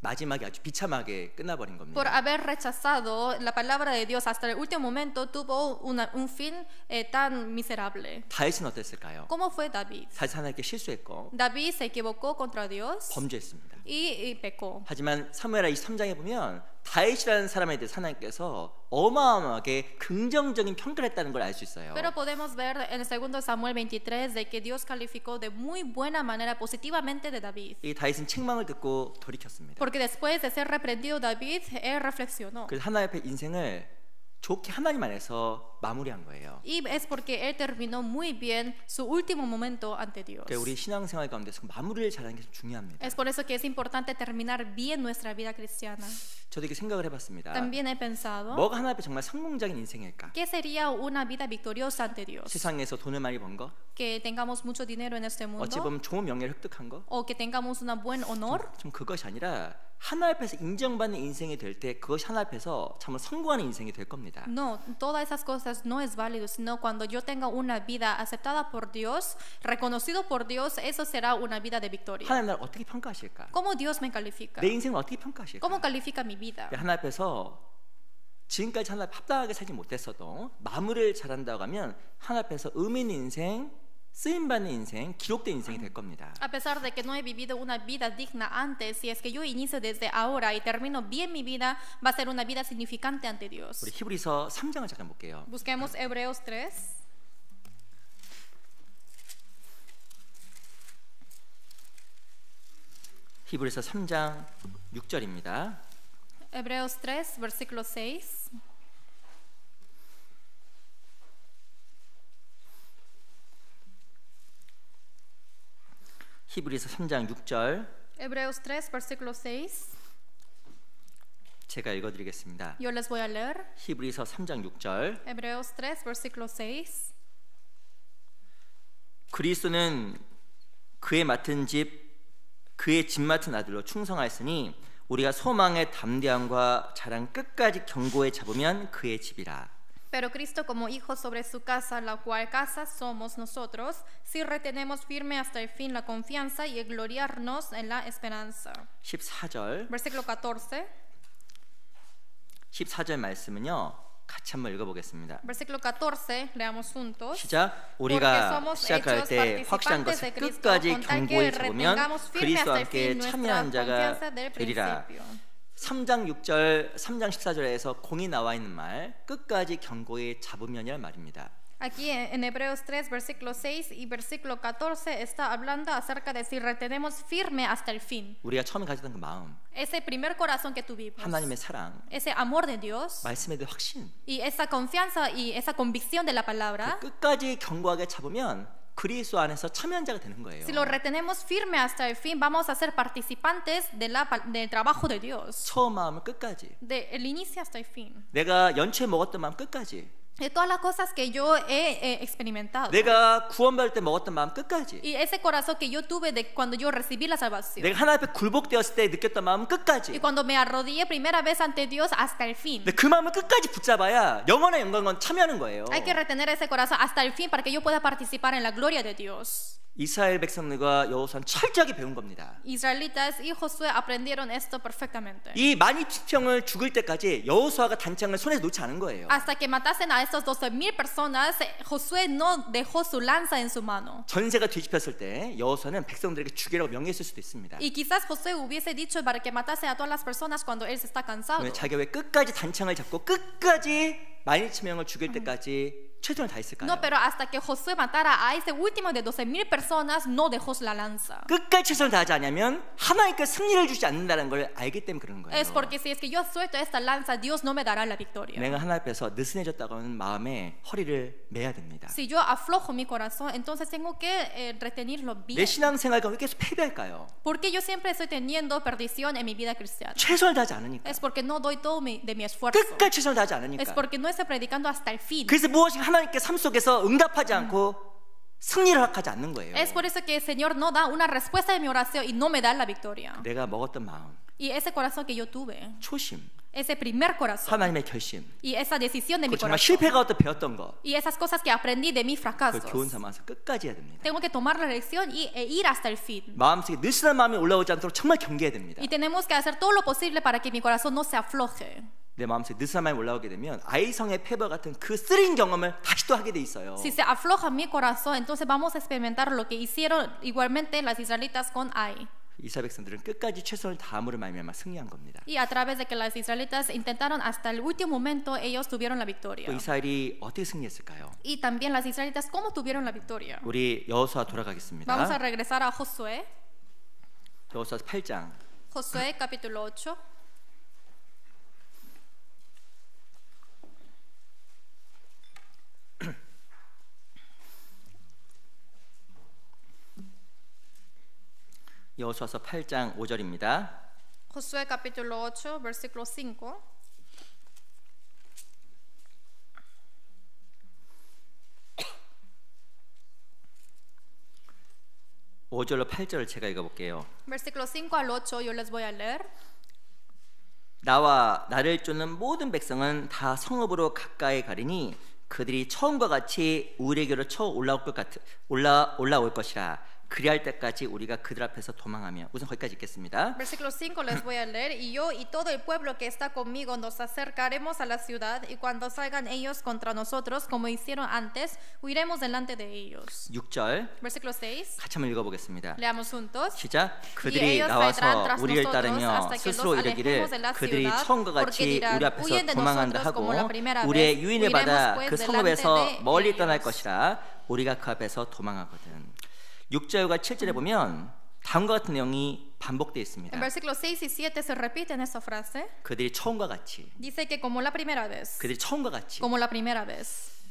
A: 마지막에 아주 비참하게 끝나버린 겁니다.
B: Por haber rechazado la palabra de Dios hasta el último momento, tuvo un fin tan miserable.
A: 다윗은 어땠을까요?
B: ¿Cómo fue David?
A: 다윗 하나님께 실수했고
B: David se equivocó contra Dios
A: 범죄했습니다.
B: y pecó.
A: 하지만 사무엘하 23장에 보면 다윗이라는 사람에 대해서 하나님께서 어마어마하게 긍정적인 평가를 했다는 걸 알 수 있어요.
B: Pero podemos ver en el segundo Samuel 23 de que Dios calificó de muy buena manera positivamente de David.
A: 이 다윗은 책망을 듣고 돌이켰습니다.
B: Porque después de ser reprendido David, él reflexionó.
A: 그래서 하나님 앞에 인생을 좋게 하나님 안에서 마무리한 거예요.
B: Y es porque él terminó muy bien su último momento ante Dios.
A: 그러니까 우리 신앙생활 가운데서 마무리를 잘하는 게 중요합니다.
B: Es por eso que es importante terminar bien nuestra vida cristiana.
A: 저도 이렇게 생각을 해봤습니다.
B: También he pensado,
A: 뭐가 하나님 앞에 정말 성공적인 인생일까?
B: ¿qué sería una vida victoriosa ante Dios?
A: 세상에서 돈을 많이 번 거,
B: Que tengamos mucho dinero en este
A: 어찌
B: mundo,
A: 보면 좋은 명예를 획득한 거,
B: o que tengamos un buen honor.
A: 좀 그것이 아니라 하나님 앞에서 인정받는 인생이 될 때 그것이 하나님 앞에서 정말 성공하는 인생이 될 겁니다.
B: No, todas esas cosas no es válido, sino cuando yo tenga una vida aceptada por Dios, reconocido por Dios, eso será una vida de victoria.
A: 하나님 나를 어떻게 평가하실까?
B: ¿Cómo Dios me califica?
A: 내 인생을 어떻게 평가하실까?
B: ¿Cómo califica mi vida?
A: 하나님 앞에서 지금까지 하나님 앞에 합당하게 살지 못했어도 마무리를 잘한다고 하면 하나님 앞에서 의미 있는 인생, 쓰임받는 인생, 기록된 인생이 될 겁니다.
B: A pesar de que no he vivido una vida digna antes, si es que yo inicio desde ahora y termino bien mi vida, va a ser una vida significante ante Dios.
A: 우리 히브리서 3장을 잠깐 볼게요.
B: Busquemos Hebreos 3.
A: 히브리서 3장 6절입니다.
B: Hebreos 3, versículo 6.
A: 히브리서 3장 6절.
B: Hebreos 3, versículo 6.
A: 제가 읽어드리겠습니다.
B: Yo les voy a leer
A: 히브리서 3장 6절.
B: Hebreos 3, versículo 6.
A: 그리스도는 그의 맡은 집, 그의 집 맡은 아들로 충성하였으니 우리가 소망의 담대함과 자랑 끝까지 견고히 잡으면 그의 집이라.
B: Pero Cristo como hijo sobre su casa, la cual casa somos nosotros, si retenemos firme hasta el fin la confianza y gloriarnos en la esperanza.
A: 14절.
B: Versículo 14.
A: 14절 말씀은요. 같이 한번 읽어보겠습니다.
B: Versículo 14, leamos juntos.
A: 시작.
B: Porque
A: 우리가
B: somos
A: 시작할
B: hechos
A: 때 확실한
B: participantes
A: 것을
B: de Cristo,
A: 끝까지
B: con tal que
A: 견고히 잡으면
B: retengamos firme
A: 그리스도와
B: hasta el
A: 함께
B: fin nuestra
A: 참여한 자가
B: confianza del
A: 되리라.
B: principio.
A: 3장 6절, 3장 14절에서 공이 나와 있는 말 끝까지 견고히 잡으면이란 말입니다.
B: Aquí en Hebreos 3, versículo 6 y versículo 14 está hablando acerca de si retenemos firme hasta el fin.
A: 우리가 처음에 가졌던 그 마음,
B: Ese primer corazón que tuvimos,
A: 하나님의 사랑,
B: ese amor de Dios
A: 말씀에 대한 확신,
B: y esa confianza y esa convicción de la palabra,
A: 끝까지 견고하게 잡으면 그리스도 안에서 참여자가 되는 거예요.
B: si lo retenemos firme hasta el fin, vamos a ser participantes del trabajo de Dios,
A: 처음 마음을 끝까지,
B: del inicio hasta el fin.
A: 내가 연초에 먹었던 마음 끝까지,
B: De todas las cosas que yo he experimentado.
A: 내가 구원받을 때 먹었던 마음 끝까지,
B: Y ese corazón que yo tuve de cuando yo recibí la salvación.
A: 내가 하나님 앞에 굴복되었을 때 느꼈던 마음
B: Y
A: 끝까지.
B: cuando me arrodillé primera vez ante Dios hasta el fin.
A: 근데 그 마음을 끝까지 붙잡아야 영원한 영광은 참여하는 거예요.
B: Hay que retener ese corazón hasta el fin para que yo pueda participar en la gloria de Dios.
A: 이스라엘 백성들과 여호수아는 철저하게 배운 겁니다.
B: Israelitas y Josué aprendieron esto perfectamente.
A: 이 12,000명을 죽을 때까지 여호수아가 단창을 손에 놓지 않은 거예요.
B: Hasta que matasen a estos 12,000 personas, Josué no dejó su lanza en su mano.
A: 전세가 뒤집혔을 때 여호수아는 백성들에게 죽이라고 명령했을 수도 있습니다.
B: Y quizás Josué hubiese dicho para que matasen a todas las personas cuando él se está cansado.
A: 자기가 왜 끝까지 단창을 잡고 끝까지 12,000명을 죽일 때까지 최선을 다했을까요?
B: No, pero hasta que Josué matara a ese último de 12,000 personas, no dejó la lanza.
A: 끝까지 최선을 다하지 않으면 하나님께 승리를 주지 않는다는 걸 알기 때문에 그런 거예요.
B: Es porque si es que yo suelto esta lanza, Dios no me dará la victoria.
A: 내가 하나님 앞에서 느슨해졌다고 하는 마음에 허리를 매야 됩니다.
B: Si yo aflojo mi corazón, entonces tengo que retenerlo
A: 내
B: bien.
A: 신앙생활과 왜 계속 패배할까요?
B: Porque yo siempre estoy teniendo perdición en mi vida cristiana.
A: 최선을 다하지 않으니까.
B: Es porque no doy todo de mi esfuerzo.
A: 끝까지 최선을 다하지
B: Es
A: 않으니까.
B: porque no estoy predicando hasta el fin.
A: 그래서 무엇인가 하나님께 삶 속에서 응답하지 않고 승리를 허락하지 않는 거예요.
B: Es por eso que el Señor no da una respuesta de mi oración y no me da la victoria.
A: 내가 먹었던 마음,
B: Y ese corazón que yo tuve,
A: 초심,
B: ese primer corazón
A: 하나님의 결심,
B: y esa decisión de mi
A: 그 정말
B: corazón
A: 실패가 어떤 배웠던 거,
B: y esas cosas que aprendí de mis
A: 그
B: fracasos,
A: 교훈 삼아서 끝까지 해야 됩니다.
B: tengo que tomar la lección e ir hasta el fin.
A: 마음속에 느슨한 마음이 올라오지 않도록 정말 경계해야 됩니다.
B: Y tenemos que hacer todo lo posible para que mi corazón no se afloje.
A: 내 마음속에 느슨한 마음이 올라오게 되면 아이성의 패배 같은 그 쓰린 경험을 다시 또 하게 돼 있어요.
B: Si se afloja mi corazón, entonces vamos a experimentar lo que hicieron igualmente las israelitas con Ai.
A: 이스라엘 백성들은 끝까지 최선을 다함으로 말미암아 승리한 겁니다.
B: Y a través de que las israelitas intentaron hasta el último momento, ellos tuvieron la
A: 또
B: victoria.
A: 이스라엘이 어떻게 승리했을까요?
B: Y también las israelitas, ¿cómo tuvieron la victoria?
A: 우리 여호수아 돌아가겠습니다.
B: Vamos a regresar a Josué.
A: 여호수아 8장
B: Josué capítulo 8.
A: 여호수아서 8장 5절입니다.
B: Josué capítulo 8, versículo 5.
A: 오절로 8절을 제가 읽어볼게요.
B: Versículo 5 al 8 yo les voy a leer.
A: 나와 나를 쫓는 모든 백성은 다 성읍으로 가까이 가리니 그들이 처음과 같이 우리에게로 쳐 올라올 것이라. 그리할 때까지 우리가 그들 앞에서 도망하며 우선 거기까지 읽겠습니다.
B: Versículo 5 les voy a leer. Y yo y todo el pueblo que está conmigo nos acercaremos a la ciudad, y cuando salgan ellos contra nosotros, como hicieron antes, huiremos delante de ellos.
A: 6절
B: Versículo 6.
A: 같이 한번 읽어보겠습니다.
B: Leamos juntos.
A: 시작.
B: Y
A: 그들이
B: ellos
A: 나와서
B: saldrán tras
A: 우리를
B: nosotros
A: 따르며
B: hasta que
A: 스스로
B: los
A: 이르기를
B: alejemos de la
A: 그들이
B: ciudad,
A: 처음과
B: porque
A: 같이
B: dirán,
A: 우리 앞에서
B: "Huyen de
A: 도망한다
B: nosotros
A: 하고
B: como la primera
A: 우리의
B: vez,
A: 유인을 받아
B: huiremos
A: 그
B: pues
A: 성읍에서
B: delante de
A: 멀리 떠날
B: ellos."
A: 것이라. 우리가 그 앞에서 도망하거든. 6절과 7절에 보면 다음과 같은 내용이 반복되어 있습니다.
B: En versículos 6 y 7 se repite en esta frase.
A: 그들이 처음과 같이,
B: Dice que como la primera vez.
A: 그들이 처음과 같이.
B: Como la primera vez.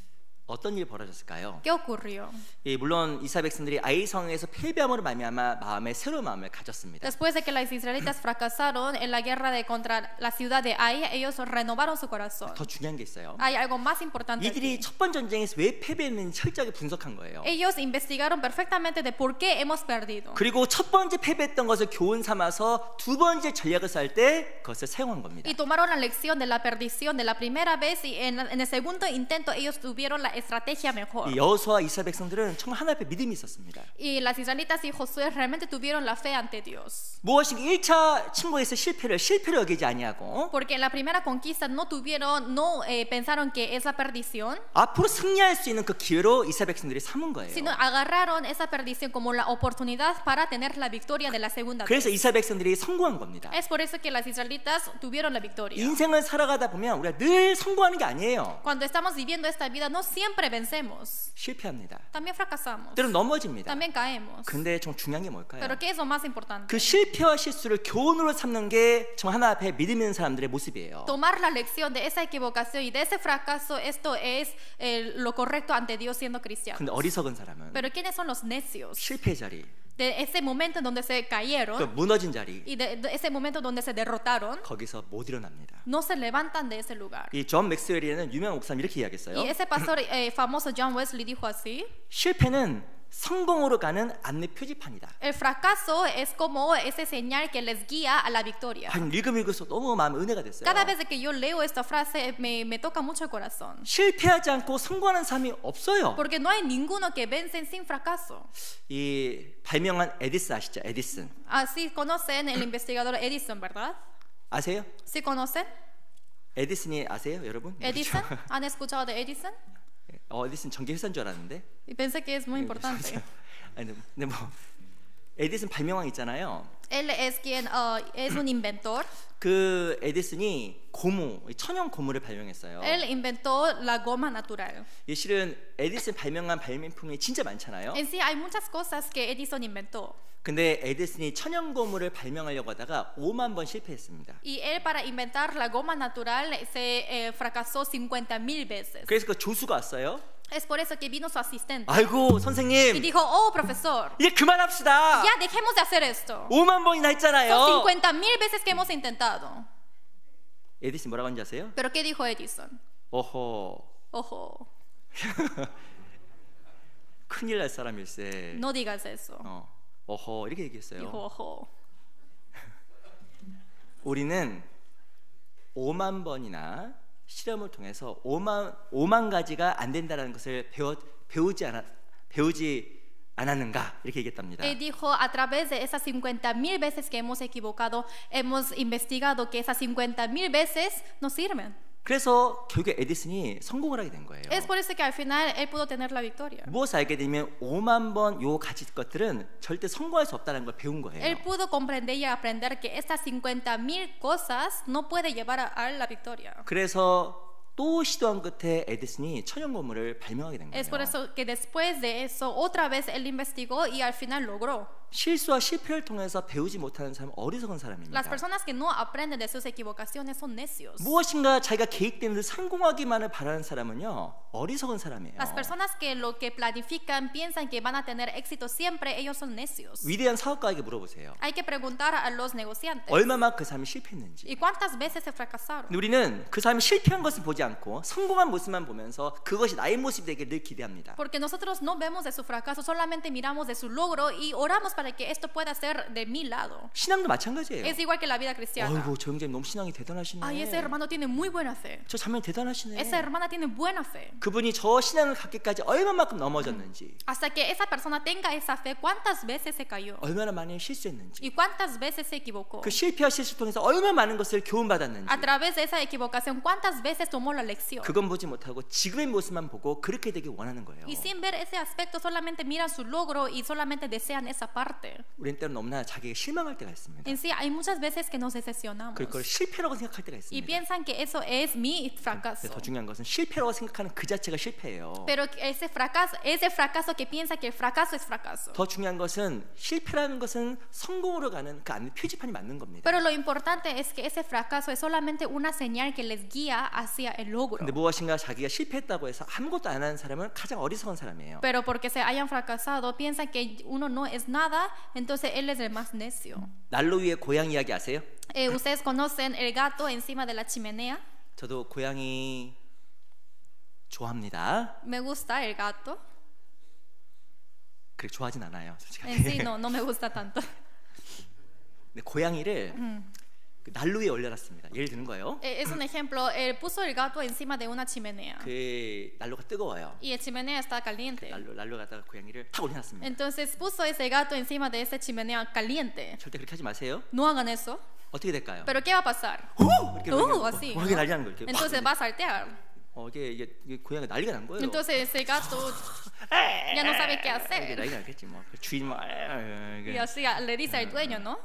C: 어떤 일이 벌어졌을까요?
B: ¿Qué ocurrió?
C: 예, 물론 이스라엘 백성들이 아이 성에서 패배함으로 말미암아 마음에 새로운 마음을 가졌습니다.
B: Después de que los israelitas fracasaron en la guerra contra la ciudad de Ai, ellos renovaron su corazón.
C: 더 중요한 게 있어요.
B: Hay algo más importante
C: 이들이
B: aquí.
C: 첫 번 전쟁에서 왜 패배했는지 철저하게 분석한 거예요.
B: Ellos investigaron perfectamente de por qué hemos perdido.
C: 그리고 첫 번째 패배했던 것을 교훈 삼아서 두 번째 전략을 쌀 때 그것을 사용한 겁니다.
B: Y tomaron la lección de la perdición de la primera vez y en el segundo intento ellos tuvieron la estrategia mejor.
C: 이 여호수아와 이스라엘 백성들은 정말 하나님 앞에 믿음이 있었습니다.
B: Y las israelitas y Josué realmente tuvieron la fe ante Dios.
C: 무엇인가 1차 침공에서 실패를 여기지 아니하고
B: Porque en la primera conquista no pensaron que es la perdición,
C: 앞으로 승리할 수 있는 그 기회로 이스라엘 백성들이 삼은 거예요.
B: sino agarraron esa perdición como la oportunidad para tener la victoria de la segunda
C: 그래서
B: vez.
C: 이스라엘 백성들이 성공한 겁니다.
B: Es por eso que las israelitas tuvieron la victoria.
C: 인생을 살아가다 보면 우리가 늘 성공하는 게 아니에요.
B: Cuando estamos viviendo esta vida no siempre vencemos.
C: 실패합니다.
B: También fracasamos.
C: 때론 넘어집니다.
B: También caemos.
C: 근데 좀 중요한 게 뭘까요?
B: Pero ¿qué es lo más importante?
C: 그 실패와 실수를 교훈으로 삼는 게 정말 하나님 앞에 믿음 있는 사람들의 모습이에요.
B: Tomar la lección de esa equivocación y de ese fracaso, esto es lo correcto ante Dios siendo cristianos.
C: 근데 어리석은 사람은
B: Pero ¿quiénes son los necios?
C: 실패 자리,
B: De ese momento en donde se
C: 또
B: cayeron
C: 무너진 자리
B: y de ese momento donde se derrotaron,
C: 거기서 못 일어납니다.
B: no se levantan de ese lugar.
C: 이 존 맥스웰이라는 유명한 목사님 이렇게 이야기했어요.
B: Y ese pastor famoso John Wesley dijo así:
C: 실패는 성공으로 가는 안내 표지판이다.
B: el fracaso es como ese señal que les guía a la victoria.
C: 한 읽으면서 너무 마음에 은혜가 됐어요.
B: Cada vez que yo leo esta frase me toca mucho el corazón.
C: 실패하지 않고 성공하는 사람이 없어요.
B: Porque no hay ninguno que vencen sin fracaso.
C: 이 발명한 에디슨 아시죠? 에디슨
B: Así conocen el investigador Edison, ¿verdad?
C: 아세요?
B: ¿Sí conocen?
C: 에디슨이 아세요, 여러분?
B: Edison. ¿Han escuchado de Edison?
C: 에디슨 전기 회사인 줄 알았는데.
B: Y pensé que es muy importante.
C: 아니, 근데 뭐 에디슨 발명왕 있잖아요.
B: Él es quien es un inventor.
C: 그 에디슨이 고무, 천연 고무를 발명했어요.
B: Él inventó la goma natural.
C: 이 실은 에디슨 발명한 발명품이 진짜 많잖아요.
B: En sí hay muchas cosas que Edison inventó.
C: 근데 에디슨이 천연 고무를 발명하려고 하다가 5만 번 실패했습니다.
B: Y él para inventar la goma natural se fracasó 50,000 veces.
C: 그래서 그 조수가 왔어요.
B: Es por eso que vino su asistente.
C: 아이고
B: Y
C: 선생님,
B: dijo: oh, profesor,
C: 이제 그만합시다.
B: ya dejemos de hacer esto.
C: 5만 번이나
B: Son
C: 했잖아요.
B: 50,000 veces que hemos intentado.
C: 에디슨 뭐라고 하는지 아세요?
B: Pero ¿qué dijo Edison?
C: 어허,
B: Ojo,
C: 큰일 날 사람일세.
B: no digas eso.
C: 어허 이렇게 얘기했어요.
B: Dijo: ojo.
C: 우리는 5만 번이나 실험을 통해서 5만 가지가 안 된다는 것을 배우지 않았는가 이렇게 얘기했답니다.
B: Él dijo: a través de esas 50,000 veces que hemos equivocado, hemos investigado que esas 50,000 veces nos sirven.
C: 그래서 결국에 에디슨이 성공을 하게 된 거예요.
B: Es por eso que al final él pudo tener la victoria.
C: 무엇을 알게 되면 5만 번 요 가지 것들은 절대 성공할 수 없다는 걸 배운 거예요.
B: Él pudo comprender y aprender que estas 50,000 cosas no puede llevar a la victoria.
C: 그래서 또 시도한 끝에 에디슨이 천연 고무를 발명하게 된
B: Es por
C: 거예요.
B: eso que después de eso otra vez él investigó y al final logró.
C: 실수와 실패를 통해서 배우지 못하는 사람은 어리석은 사람입니다.
B: Las personas que no aprenden de sus equivocaciones son necios.
C: 무엇인가 자기가 계획된 듯 성공하기만을 바라는 사람은요 어리석은 사람이에요.
B: Las personas que lo que planifican piensan que van a tener éxito siempre, ellos son necios.
C: 위대한 사업가에게 물어보세요.
B: Hay que preguntar a los negociantes.
C: 얼마나 그 사람이 실패했는지.
B: ¿Y cuántas veces se fracasaron?
C: 근데 우리는 그 사람이 실패한 것을 보지 않고 성공한 모습만 보면서 그것이 나의 모습이 되길 늘 기대합니다.
B: Porque nosotros no vemos de su fracaso, solamente miramos de su logro y oramos para que esto pueda ser de mi lado.
C: 신앙도 마찬가지예요.
B: Es igual que la vida cristiana.
C: 아이고 저 형제님 너무 신앙이 대단하시네.
B: Ay, ese hermano tiene muy buena fe.
C: 저 자매님 대단하시네.
B: Esa hermana tiene buena fe.
C: 그분이 저 신앙을 갖기까지 얼마만큼 넘어졌는지,
B: Hasta que esa persona tenga esa fe, ¿cuántas veces se cayó?
C: 얼마나 많이 실수했는지,
B: ¿Y cuántas veces se equivocó?
C: 그 실패와 실수 통해서 얼마나 많은 것을 교훈받았는지,
B: A través de esa equivocación, ¿cuántas veces tomó la lección?
C: 그건 보지 못하고 지금의 모습만 보고 그렇게 되길 원하는 거예요.
B: Y sin ver ese aspecto, solamente miran su logro y solamente desean esa parte. parte.
C: 우리는 때로 너무나 자기에게 실망할 때가 있습니다.
B: En sí, hay muchas veces que nos decepcionamos
C: 그걸 실패라고 생각할 때가
B: y
C: 있습니다.
B: piensan que eso es mi
C: 근데
B: fracaso.
C: 더 중요한 것은 실패라고 생각하는 그 자체가 실패예요.
B: Pero ese fracaso que piensa que el fracaso es fracaso.
C: 더 중요한 것은 실패라는 것은 성공으로 가는 그 안에 표지판이 맞는 겁니다.
B: Pero lo importante es que ese fracaso es solamente una señal que les guía hacia el logro.
C: 근데 무엇인가 자기가 실패했다고 해서 아무것도 안 하는 사람은 가장 어리석은 사람이에요.
B: Pero porque se hayan fracasado, piensan que uno no es nada, entonces él es el más necio.
C: 난로 위에 고양이 이야기 아세요?
B: Ustedes conocen el gato encima de la chimenea.
C: 저도 고양이 좋아합니다.
B: Me gusta el gato.
C: 그렇게 좋아하진 않아요,
B: En
C: 솔직하게.
B: sí no me gusta tanto.
C: 근데 고양이를 그 난로 위에 올려놨습니다. 예를 드는 거예요.
B: Es un ejemplo. Él puso el gato encima de una chimenea
C: 그 난로가 뜨거워요.
B: y el chimenea está caliente.
C: 난로 갖다가 고양이를 탁 올려놨습니다.
B: Entonces puso ese gato encima de esa chimenea caliente.
C: 절대 그렇게 하지 마세요.
B: No hagan eso.
C: 어떻게 될까요?
B: Pero ¿qué va a pasar?
C: 이렇게
B: Así.
C: 이렇게 난리 나는 거예요. 이렇게
B: Entonces va a saltear.
C: 이게 고양이가 난리가 난 거예요.
B: Entonces ese gato ya no sabe qué
C: 이게
B: hacer.
C: 난리 나겠지 뭐. 그 주인 뭐.
B: Y así le dice al dueño, ¿no?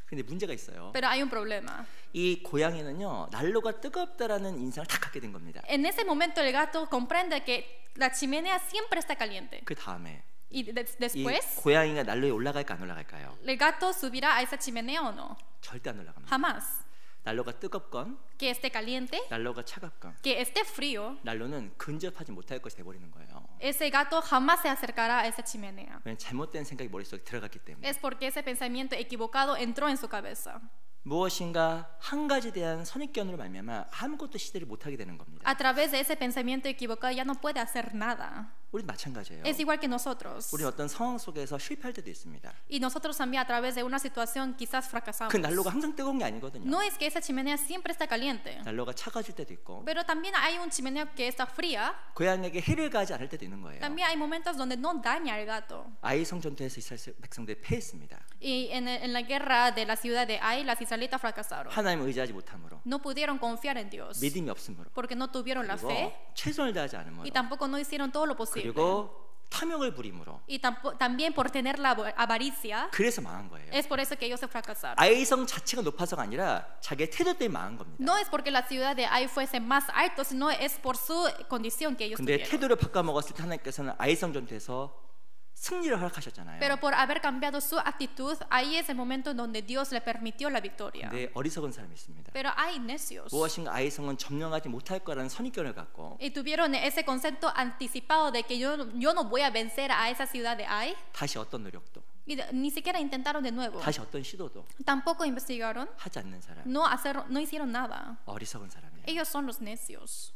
C: 근데 문제가 있어요.
B: Pero hay un problema.
C: 이 고양이는요 난로가 뜨겁다라는 인상을 딱 갖게 된 겁니다.
B: En ese momento el gato comprende que la chimenea siempre está caliente.
C: 그 다음에
B: Y
C: 이
B: después
C: 고양이가 난로에 올라갈까 안 올라갈까요?
B: el gato subirá a esa chimenea o no.
C: 절대 안 올라갑니다.
B: Jamás.
C: 난로가 뜨겁건
B: Que esté caliente,
C: 난로가 차갑건
B: que esté frío,
C: 난로는 근접하지 못할 것이 돼버리는 거예요.
B: ese gato jamás se acercará a esa chimenea.
C: 왜냐면 잘못된 생각이 머릿속에 들어갔기 때문에.
B: Es porque ese pensamiento equivocado entró en su cabeza.
C: 무엇인가 한 가지에 대한 선입견으로 말미암아 아무것도 시도를 못하게 되는 겁니다.
B: A través de ese pensamiento equivocado ya no puede hacer nada.
C: 우린 마찬가지예요.
B: Es igual que nosotros.
C: 우리 어떤 상황 속에서 실패할 때도 있습니다.
B: Y nosotros también a través de una situación quizás fracasamos.
C: 그 난로가 항상 뜨거운 게 아니거든요.
B: No es que esa chimenea siempre está caliente,
C: 난로가 차가질 때도 있고
B: pero también hay un chimenea que está fría.
C: 고양이에게 해를 가하지 않을 때도 있는 거예요.
B: También hay momentos donde no daña al gato.
C: 아이성 전투에서 이스라엘 백성들이 패했습니다.
B: Y en la guerra de la ciudad de Ai, las israelitas fracasaron.
C: 하나님을 의지하지 못함으로
B: No pudieron confiar en Dios
C: 믿음이 없음으로
B: porque no tuvieron la
C: 그리고
B: fe
C: 최선을 다하지 않음으로
B: y tampoco no hicieron todo lo posible.
C: 그리고 탐욕을 부림으로
B: Y también por tener la avaricia,
C: 그래서 망한 거예요.
B: es por eso que ellos se fracasaron.
C: 아이성 자체가 높아서가 아니라 자기의 태도 때문에 망한 겁니다.
B: No es porque la ciudad de Ai fuese más alto, sino es por su condición que ellos
C: 근데
B: tuvieron.
C: 태도를 바꿔먹었을 때 하나님께서는 아이성 전투에서 승리를 허락하셨잖아요.
B: Pero por haber cambiado su actitud, ahí es el momento en donde Dios le permitió la victoria.
C: 근데 어리석은 사람이 있습니다.
B: Pero hay necios
C: 무엇인가 아이성은 점령하지 못할 거라는 선입견을 갖고
B: y tuvieron ese concepto anticipado de que yo no voy a vencer a esa ciudad de Ai
C: 다시 어떤 노력도
B: y ni siquiera intentaron de nuevo.
C: 다시 어떤 시도도
B: Tampoco investigaron,
C: 하지 않는 사람
B: no hicieron nada.
C: 어리석은 사람이에요.
B: Ellos son los necios.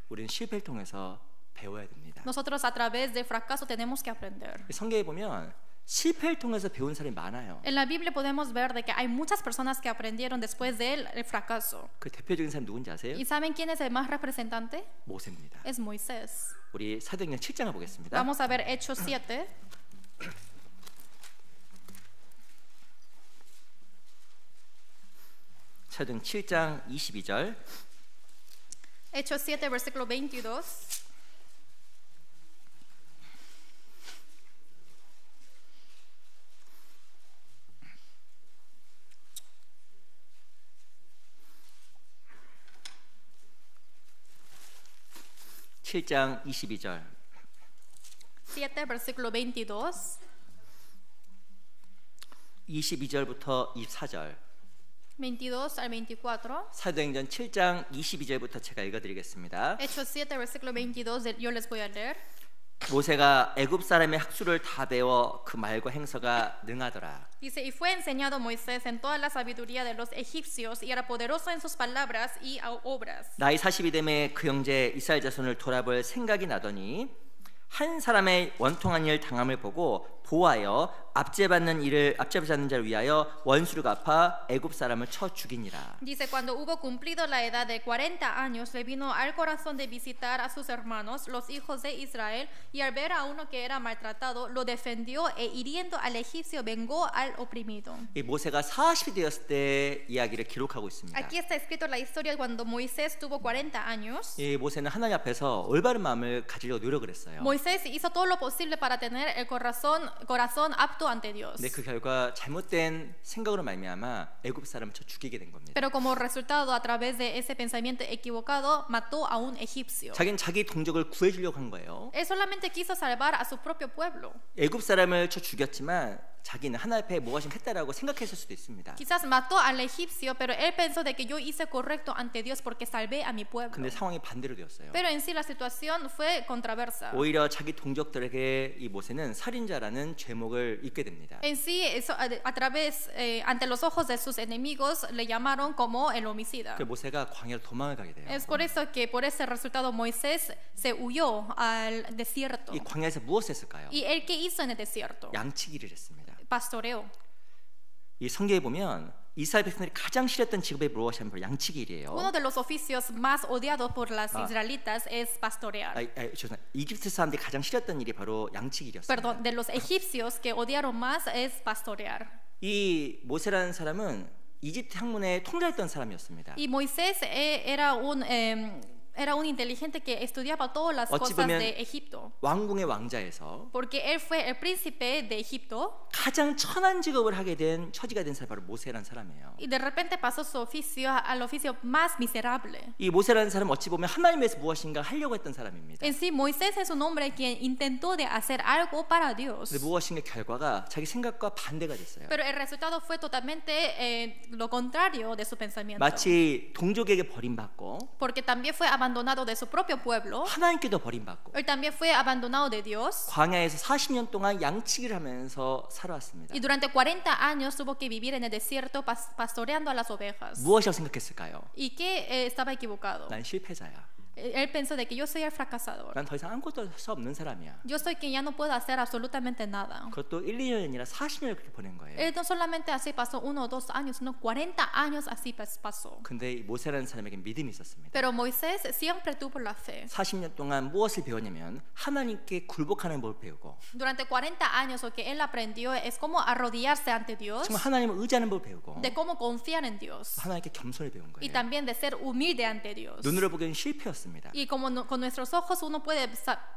C: 우리는 실패를 통해서 배워야 됩니다.
B: Nosotros a través del fracaso tenemos que aprender.
C: 성경에 보면 실패를 통해서 배운 사람이 많아요.
B: En la Biblia podemos ver de que hay muchas personas que aprendieron después del fracaso.
C: 그 대표적인 사람 누군지 아세요?
B: ¿Y saben quién es el más representante?
C: 모세입니다.
B: Es Moisés.
C: 우리 사도행전 7장을 보겠습니다.
B: Vamos a ver Hechos 7.
C: 사도행전 7장 22절.
B: Hechos 7, versículo 22.
C: 칠장 22절.
B: 7, versículo 22.
C: 22절부터 24절.
B: 22 al 24.
C: 사도행전 7장 22절부터 제가 읽어드리겠습니다.
B: Hechos 7, versículo 22. Yo les voy a leer.
C: 모세가 애굽 사람의 학수를 다 배워 그 말과 행서가 능하더라.
B: Dice, y fue enseñado Moisés en toda la sabiduría de los egipcios y era poderoso en sus palabras y obras.
C: 나이 40이 되매 그 형제 이스라엘 자손을 돌아볼 생각이 나더니 한 사람의 원통한 일 당함을 보고 보하여 앞제받지 않는 자를 위하여 원수를 갚아 애굽 사람을 쳐 죽이니라.
B: Dice, cuando hubo cumplido la edad de 40 años, le vino al corazón de visitar a sus hermanos, los hijos de Israel, y al ver a uno que era maltratado, lo defendió e hiriendo al egipcio, vengó al oprimido.
C: 이 모세가 40이 되었을 때 이야기를 기록하고 있습니다.
B: Aquí está escrito la historia cuando Moisés tuvo 40 años.
C: 이 모세는 하나님 앞에서 올바른 마음을 가지려고 노력을 했어요.
B: Moisés hizo todo lo posible para tener el corazón corazón apto ante Dios.
C: 근데 그 결과 잘못된 생각으로 말미암아 애굽 사람을 쳐 죽이게 된 겁니다.
B: Pero como resultado, a través de ese pensamiento equivocado, mató a un egipcio.
C: 자기는 자기 동족을 구해주려고 한 거예요.
B: Él solamente quiso salvar a su propio pueblo.
C: 애굽 사람을 쳐 죽였지만 자기는 하나님 앞에 무엇인가 했다라고 생각했을 수도 있습니다.
B: Quizás mató al egipcio, pero él pensó de que yo hice correcto ante Dios porque salvé a mi pueblo.
C: 근데 상황이 반대로 되었어요.
B: Pero en sí la situación fue controversa.
C: 오히려 자기 동족들에게 이 모세는 살인자라는 죄목을 입게 됩니다.
B: En sí, eso, a través, ante los ojos de sus enemigos, le llamaron como el homicida.
C: 그 모세가 광야로 도망을 가게 돼요.
B: Es por eso que por ese resultado Moisés se huyó al desierto.
C: 이 광야에서 무엇을 했을까요?
B: ¿Y él qué hizo en el desierto?
C: 양치기를 했습니다.
B: Pastoreó.
C: 이 성경에 보면 이스라엘 백성들이 가장 싫었던 직업이 무엇이냐면 바로 양치기 일이에요.
B: Uno de los oficios más odiados por las israelitas es pastorear.
C: 죄송합니다. 이집트 사람들이 가장 싫었던 일이 바로 양치기 일이었어요.
B: Perdón, de los egipcios que odiaron más es pastorear.
C: 이 모세라는 사람은 이집트 학문에 통달했던 사람이었습니다.
B: Y Moisés era un inteligente que estudiaba todas las
C: 어찌
B: cosas
C: 보면
B: de Egipto.
C: 왕궁의 왕자에서
B: Porque él fue el príncipe de Egipto
C: 가장 천한 직업을 하게 된 처지가 된 사람이 바로 모세라는 사람이에요.
B: y de repente pasó su oficio al oficio más miserable.
C: 이 모세라는 사람은 어찌 보면 하나님에서 무엇인가 하려고 했던 사람입니다.
B: En sí, Moisés es un hombre quien intentó de hacer algo para Dios.
C: 근데 무엇인가 결과가 자기 생각과 반대가 됐어요.
B: Pero el resultado fue totalmente lo contrario de su pensamiento.
C: 마치 동족에게 버림받고
B: Porque también fue abandonado de su propio pueblo.
C: 하나님께도 버림받고
B: Él también fue abandonado de Dios.
C: 광야에서 40년 동안 양치기를 하면서 살아왔습니다.
B: Y durante 40 años tuvo que vivir en el desierto pastoreando a las ovejas.
C: 무엇이라고 생각했을까요?
B: ¿Y qué estaba equivocado?
C: 난 실패자야.
B: Él pensó de que yo soy el fracasador.
C: 난 더 이상 아무것도 할 수 없는 사람이야.
B: Yo soy quien ya no puedo hacer absolutamente nada.
C: 그것도 1, 2년이 아니라 40년을 그렇게 보낸 거예요.
B: Él no solamente así pasó 1 o 2 años, sino 40 años así pasó.
C: 근데 이 모세라는 사람에게 믿음이 있었습니다.
B: Pero Moisés siempre tuvo la fe.
C: 40년 동안 무엇을 배웠냐면 하나님께 굴복하는 법을 배우고
B: Durante 40 años lo que él aprendió es cómo arrodillarse ante Dios,
C: 정말 하나님을 의지하는 법을 배우고
B: de cómo confiar en Dios
C: 하나님께 겸손을 배운
B: y
C: 거예요.
B: también de ser humilde ante Dios.
C: 눈으로 보기엔 실패였습니다.
B: Y como con nuestros ojos uno puede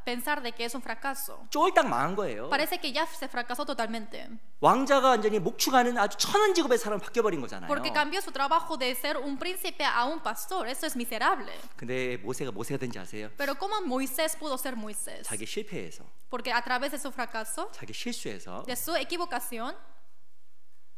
B: pensar de que es un fracaso.
C: 쫄딱 망한 거예요.
B: Parece que ya se fracasó totalmente.
C: 왕자가 완전히 목축하는 아주 천한 직업의 사람 바뀌어버린 거잖아요.
B: Porque cambió su trabajo de ser un príncipe a un pastor. Eso es miserable.
C: 근데 모세가 된지 아세요?
B: Pero ¿cómo Moisés pudo ser Moisés?
C: 자기 실패에서,
B: Porque a través de su fracaso,
C: 자기 실수에서
B: de su equivocación,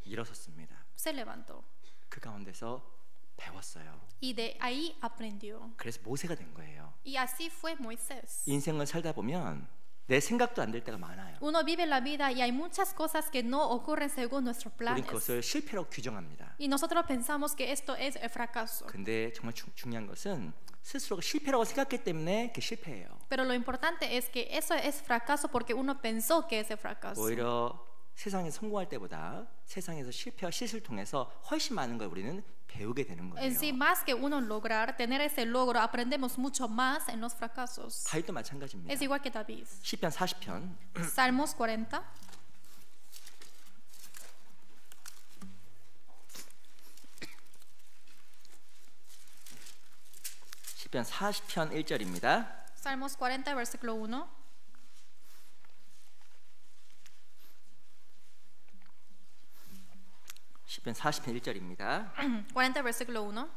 C: 일어섰습니다.
B: se levantó.
C: 그 가운데서 배웠어요.
B: Y de ahí aprendió.
C: 그래서 모세가 된 거예요.
B: Y así fue Moisés.
C: 인생을 살다 보면 내 생각도 안 될 때가 많아요.
B: Uno vive la vida y hay muchas cosas que no ocurren según nuestros
C: 우린
B: planes.
C: 그것을 실패라고 규정합니다.
B: Y nosotros pensamos que esto es el fracaso.
C: 근데 정말 중요한 것은 스스로가 실패라고 생각했기 때문에 그 실패예요.
B: Pero lo importante es que eso es fracaso porque uno pensó que es el fracaso.
C: 오히려 세상에 성공할 때보다 세상에서 실패와 실수를 통해서 훨씬 많은 걸 우리는 배우게 되는 거예요.
B: En sí, más que uno lograr, tener ese logro, aprendemos mucho más en los fracasos.
C: 다윗도 마찬가지입니다.
B: Es igual que David.
C: 시편 40편
B: Salmos 40.
C: 시편 40편 1절입니다.
B: Salmos 40, versículo 1.
C: 시편 40편 1절입니다.
B: 40, versículo 1.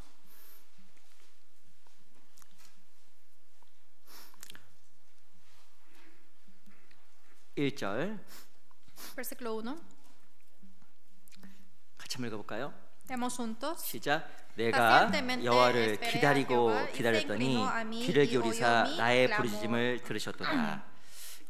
B: Versículo 1.
C: 같이 한번 읽어볼까요?
B: Leemos juntos.
C: 시작. 내가
B: Pacientemente
C: 여호와를
B: esperé a
C: 기다리고
B: Jehová, y se
C: 기다렸더니
B: inclinó a mí,
C: 귀를
B: y
C: 기울이사
B: oyó mi
C: 나의
B: clamor.
C: 부르짖음을 들으셨도다.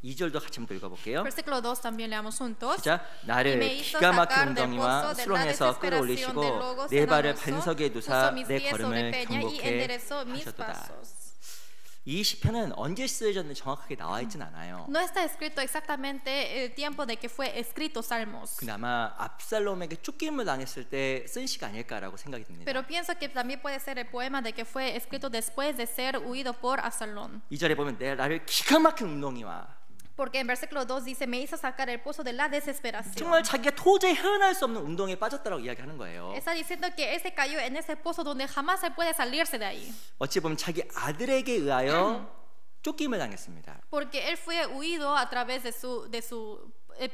C: 2절도 같이 한번 읽어볼게요.
B: Versículo 2 también leamos juntos.
C: 시작.
B: Y
C: 나를
B: me hizo
C: 기가 막힌
B: sacar del
C: 웅덩이와
B: pozo de la
C: 수렁에서
B: desesperación
C: 끌어올리시고
B: del lodo
C: 내 발을
B: cenagoso,
C: 반석에 두사
B: puso mis
C: 내
B: pies sobre
C: 걸음을
B: peña y
C: 경고케
B: enderezó mis
C: 하셨도다.
B: pasos.
C: 이 시편은 언제 쓰여졌는지 정확하게 나와 있진 않아요.
B: No está escrito exactamente el tiempo de que fue escrito Salmos.
C: 근데 아마 압살롬에게 쫓김을 당했을 때 쓴 시가 아닐까라고 생각이 듭니다.
B: Pero pienso que también puede ser el poema de que fue escrito después de ser huido por Absalón.
C: 2절에 보면 나를 기가 막힌 웅덩이와
B: Porque en versículo 2 dice, me hizo sacar el pozo de la desesperación.
C: 정말 자기가 도저히 헤어날 수 없는 웅덩이에 빠졌다라고 이야기하는 거예요.
B: Está diciendo que él se cayó en ese pozo donde jamás se puede salirse de ahí.
C: 어찌 보면 자기 아들에게 의하여 쫓김을 당했습니다.
B: Porque él fue huido a través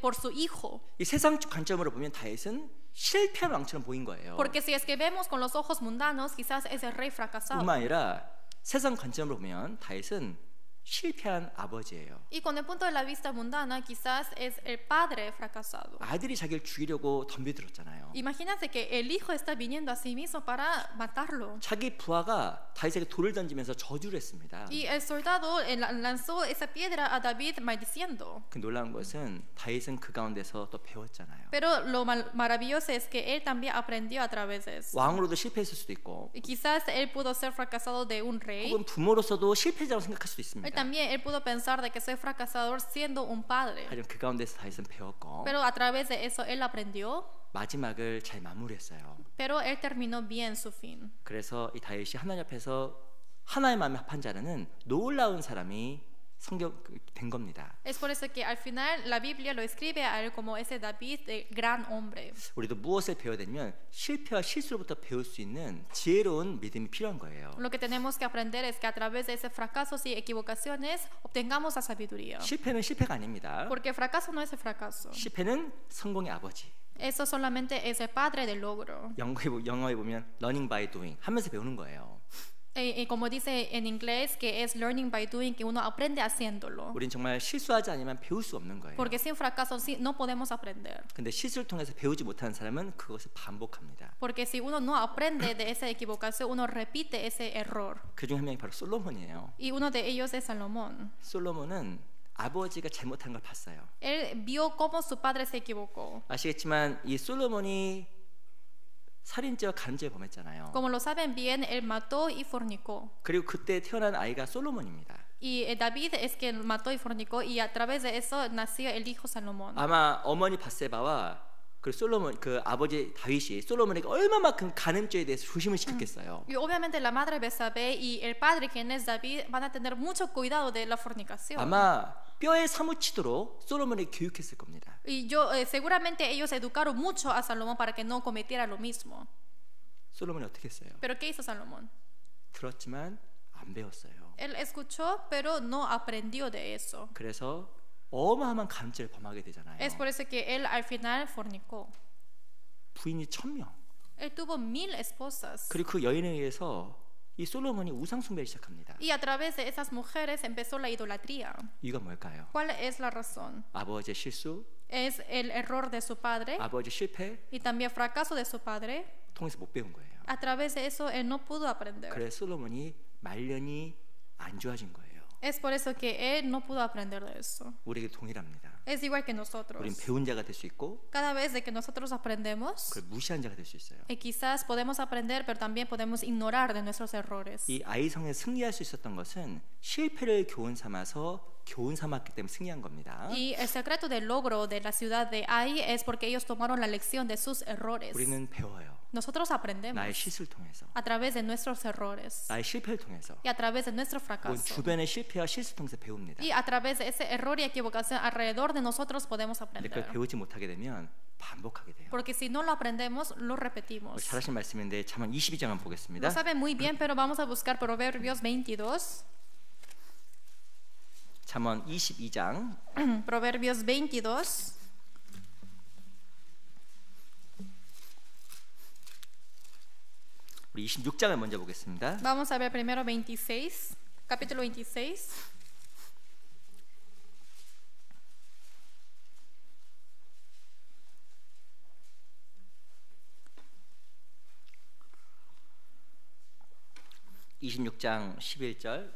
B: por su hijo.
C: 이 세상 관점으로 보면 다윗은 실패한 왕처럼 보인 거예요.
B: Porque si es que vemos con los ojos mundanos, quizás es el rey fracasado.
C: 뿐만 아니라 세상 관점으로 보면 다윗은 실패한 아버지예요.
B: Y con el punto de la vista mundana, quizás es el padre fracasado.
C: 아들이 자기를 죽이려고 덤벼들었잖아요.
B: Imagínate que el hijo está viniendo a sí mismo para matarlo.
C: 자기 부하가 다윗에게 돌을 던지면서 저주를 했습니다.
B: Y el soldado lanzó esa piedra a David maldiciendo.
C: 그 놀라운 것은 다윗은 그 가운데서 또 배웠잖아요.
B: Pero lo maravilloso es que él también aprendió a través de eso.
C: 왕으로도 실패했을 수도 있고
B: Y quizás él pudo ser fracasado de un rey.
C: 혹은 부모로서도 실패자라고 생각할 수도
B: Y
C: 있습니다.
B: también él pudo pensar de que soy fracasador siendo un padre.
C: 하지만 그 가운데서 다윗은 배웠고
B: Pero a través de eso él aprendió.
C: 마지막을 잘 마무리했어요.
B: Pero él terminó bien su fin.
C: 그래서 이 다윗이 하나님 앞에서 하나의 마음에 합한 자라는 놀라운 사람이 된 겁니다.
B: Es por eso que al final la Biblia lo escribe a él como ese David de gran hombre.
C: 우리도 무엇을 배워야 되냐면 실패와 실수로부터 배울 수 있는 지혜로운 믿음이 필요한 거예요.
B: Lo que tenemos que aprender es que a través de ese fracasos y equivocaciones obtengamos la sabiduría.
C: 실패는 실패가 아닙니다.
B: Porque fracaso no es el fracaso.
C: 실패는 성공의 아버지.
B: Eso solamente es el padre del logro.
C: 영어에 보면 learning by doing 하면서 배우는 거예요.
B: Como dice en inglés, que es learning by doing, que uno aprende haciéndolo.
C: 우린 정말 실수하지 않으면 배울 수 없는 거예요.
B: Porque sin fracaso no podemos aprender.
C: 근데 실수를 통해서 배우지 못하는 사람은 그것을 반복합니다.
B: Porque si uno no aprende de esa equivocación, uno repite ese error.
C: 그중 한 명이 바로 솔로몬이에요.
B: Y uno de ellos es Salomón.
C: 솔로몬은 아버지가 잘못한 걸 봤어요.
B: Él vio cómo su padre se equivocó.
C: 아시겠지만 이 솔로몬이 살인죄와 간음죄를 범했잖아요.
B: Como lo saben bien, él mató y fornicó.
C: 그리고 그때 태어난 아이가 솔로몬입니다.
B: Y David es quien mató y fornicó, y a través de eso nació el hijo Salomón.
C: 아마 어머니 바세바와 그 솔로몬 그 아버지 다윗이 솔로몬에게 얼마만큼 간음죄에 대해서 조심을 시켰겠어요.
B: Y obviamente la madre Betsabé y el padre quien es David van a tener mucho cuidado de la fornicación.
C: 아마 뼈에 사무치도록 솔로몬에게 교육했을 겁니다.
B: Y seguramente ellos educaron mucho a Salomón para que no cometiera lo mismo.
C: 솔로몬이 어떻게 했어요?
B: Pero ¿qué hizo Salomón?
C: 들었지만 안 배웠어요.
B: Él escuchó, pero no aprendió de eso.
C: 그래서 어마어마한 간음죄를 범하게 되잖아요.
B: Es por eso que él al final fornicó.
C: 부인이 1000명.
B: Él tuvo 1000 esposas.
C: 그리고 그 여인에 의해서 이 솔로몬이 우상 숭배를 시작합니다.
B: Y a través de esas mujeres empezó la idolatría.
C: 이유가 뭘까요?
B: ¿Cuál es la razón?
C: 아버지의 실수,
B: Es el error de su padre
C: 아버지 실패
B: y también fracaso de su padre.
C: 통해서 못 배운 거예요.
B: A través de eso él no pudo aprender.
C: 그래서 솔로몬이 말년이 안 좋아진 거예요.
B: Es por eso que él no pudo aprender de eso.
C: 우리에게 동일합니다.
B: Es igual que nosotros.
C: 우린 배운 자가 될 수 있고
B: Cada vez de que nosotros aprendemos,
C: 그걸 무시한 자가 될 수 있어요.
B: quizás podemos aprender, pero también podemos ignorar de nuestros errores.
C: 이 아이성에 승리할 수 있었던 것은 실패를 교훈 삼아서 교훈 삼았기 때문에 승리한 겁니다.
B: Y el secreto del logro de la ciudad de Ai es porque ellos tomaron la lección de sus errores.
C: 우리는 배워요.
B: Nosotros aprendemos
C: 나의 실수를 통해서,
B: a través de nuestros errores
C: 나의 실패를 통해서,
B: y a través de nuestro
C: 혹은
B: fracaso.
C: 주변의 실패와 실수 통해서 배웁니다.
B: Y a través de ese error y equivocación alrededor de nosotros podemos
C: 근데 그걸
B: aprender.
C: 배우지 못하게 되면 반복하게 돼요.
B: Porque si no lo aprendemos, lo repetimos.
C: 잘하신 말씀인데 잠언 22장 한번 보겠습니다.
B: Lo saben muy bien, pero vamos a buscar Proverbios 22.
C: 잠언 22장
B: Proverbios 22.
C: 우리 26장을 먼저 보겠습니다.
B: Vamos a ver primero 26, capítulo 26.
C: (26장 11절)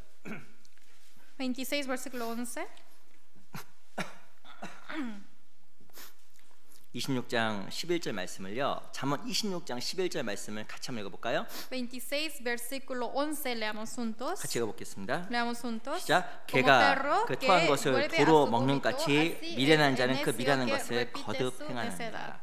B: 26, versículo 11.
C: 26장 11절 말씀을요. 잠언 26장 11절 말씀을 같이 한번 읽어볼까요?
B: 26, versículo 11, leamos juntos.
C: 같이 읽어보겠습니다.
B: Leamos juntos.
C: 시작.
B: Como
C: 개가
B: perro
C: 그
B: que
C: 토한 것을
B: vuelve a
C: 도로
B: su
C: 먹는
B: vómito,
C: 같이
B: así
C: 미련한
B: el
C: 자는 그
B: necio
C: 미련한
B: que
C: 것을
B: repite
C: 거듭
B: su
C: 행하느니라.
B: necedad.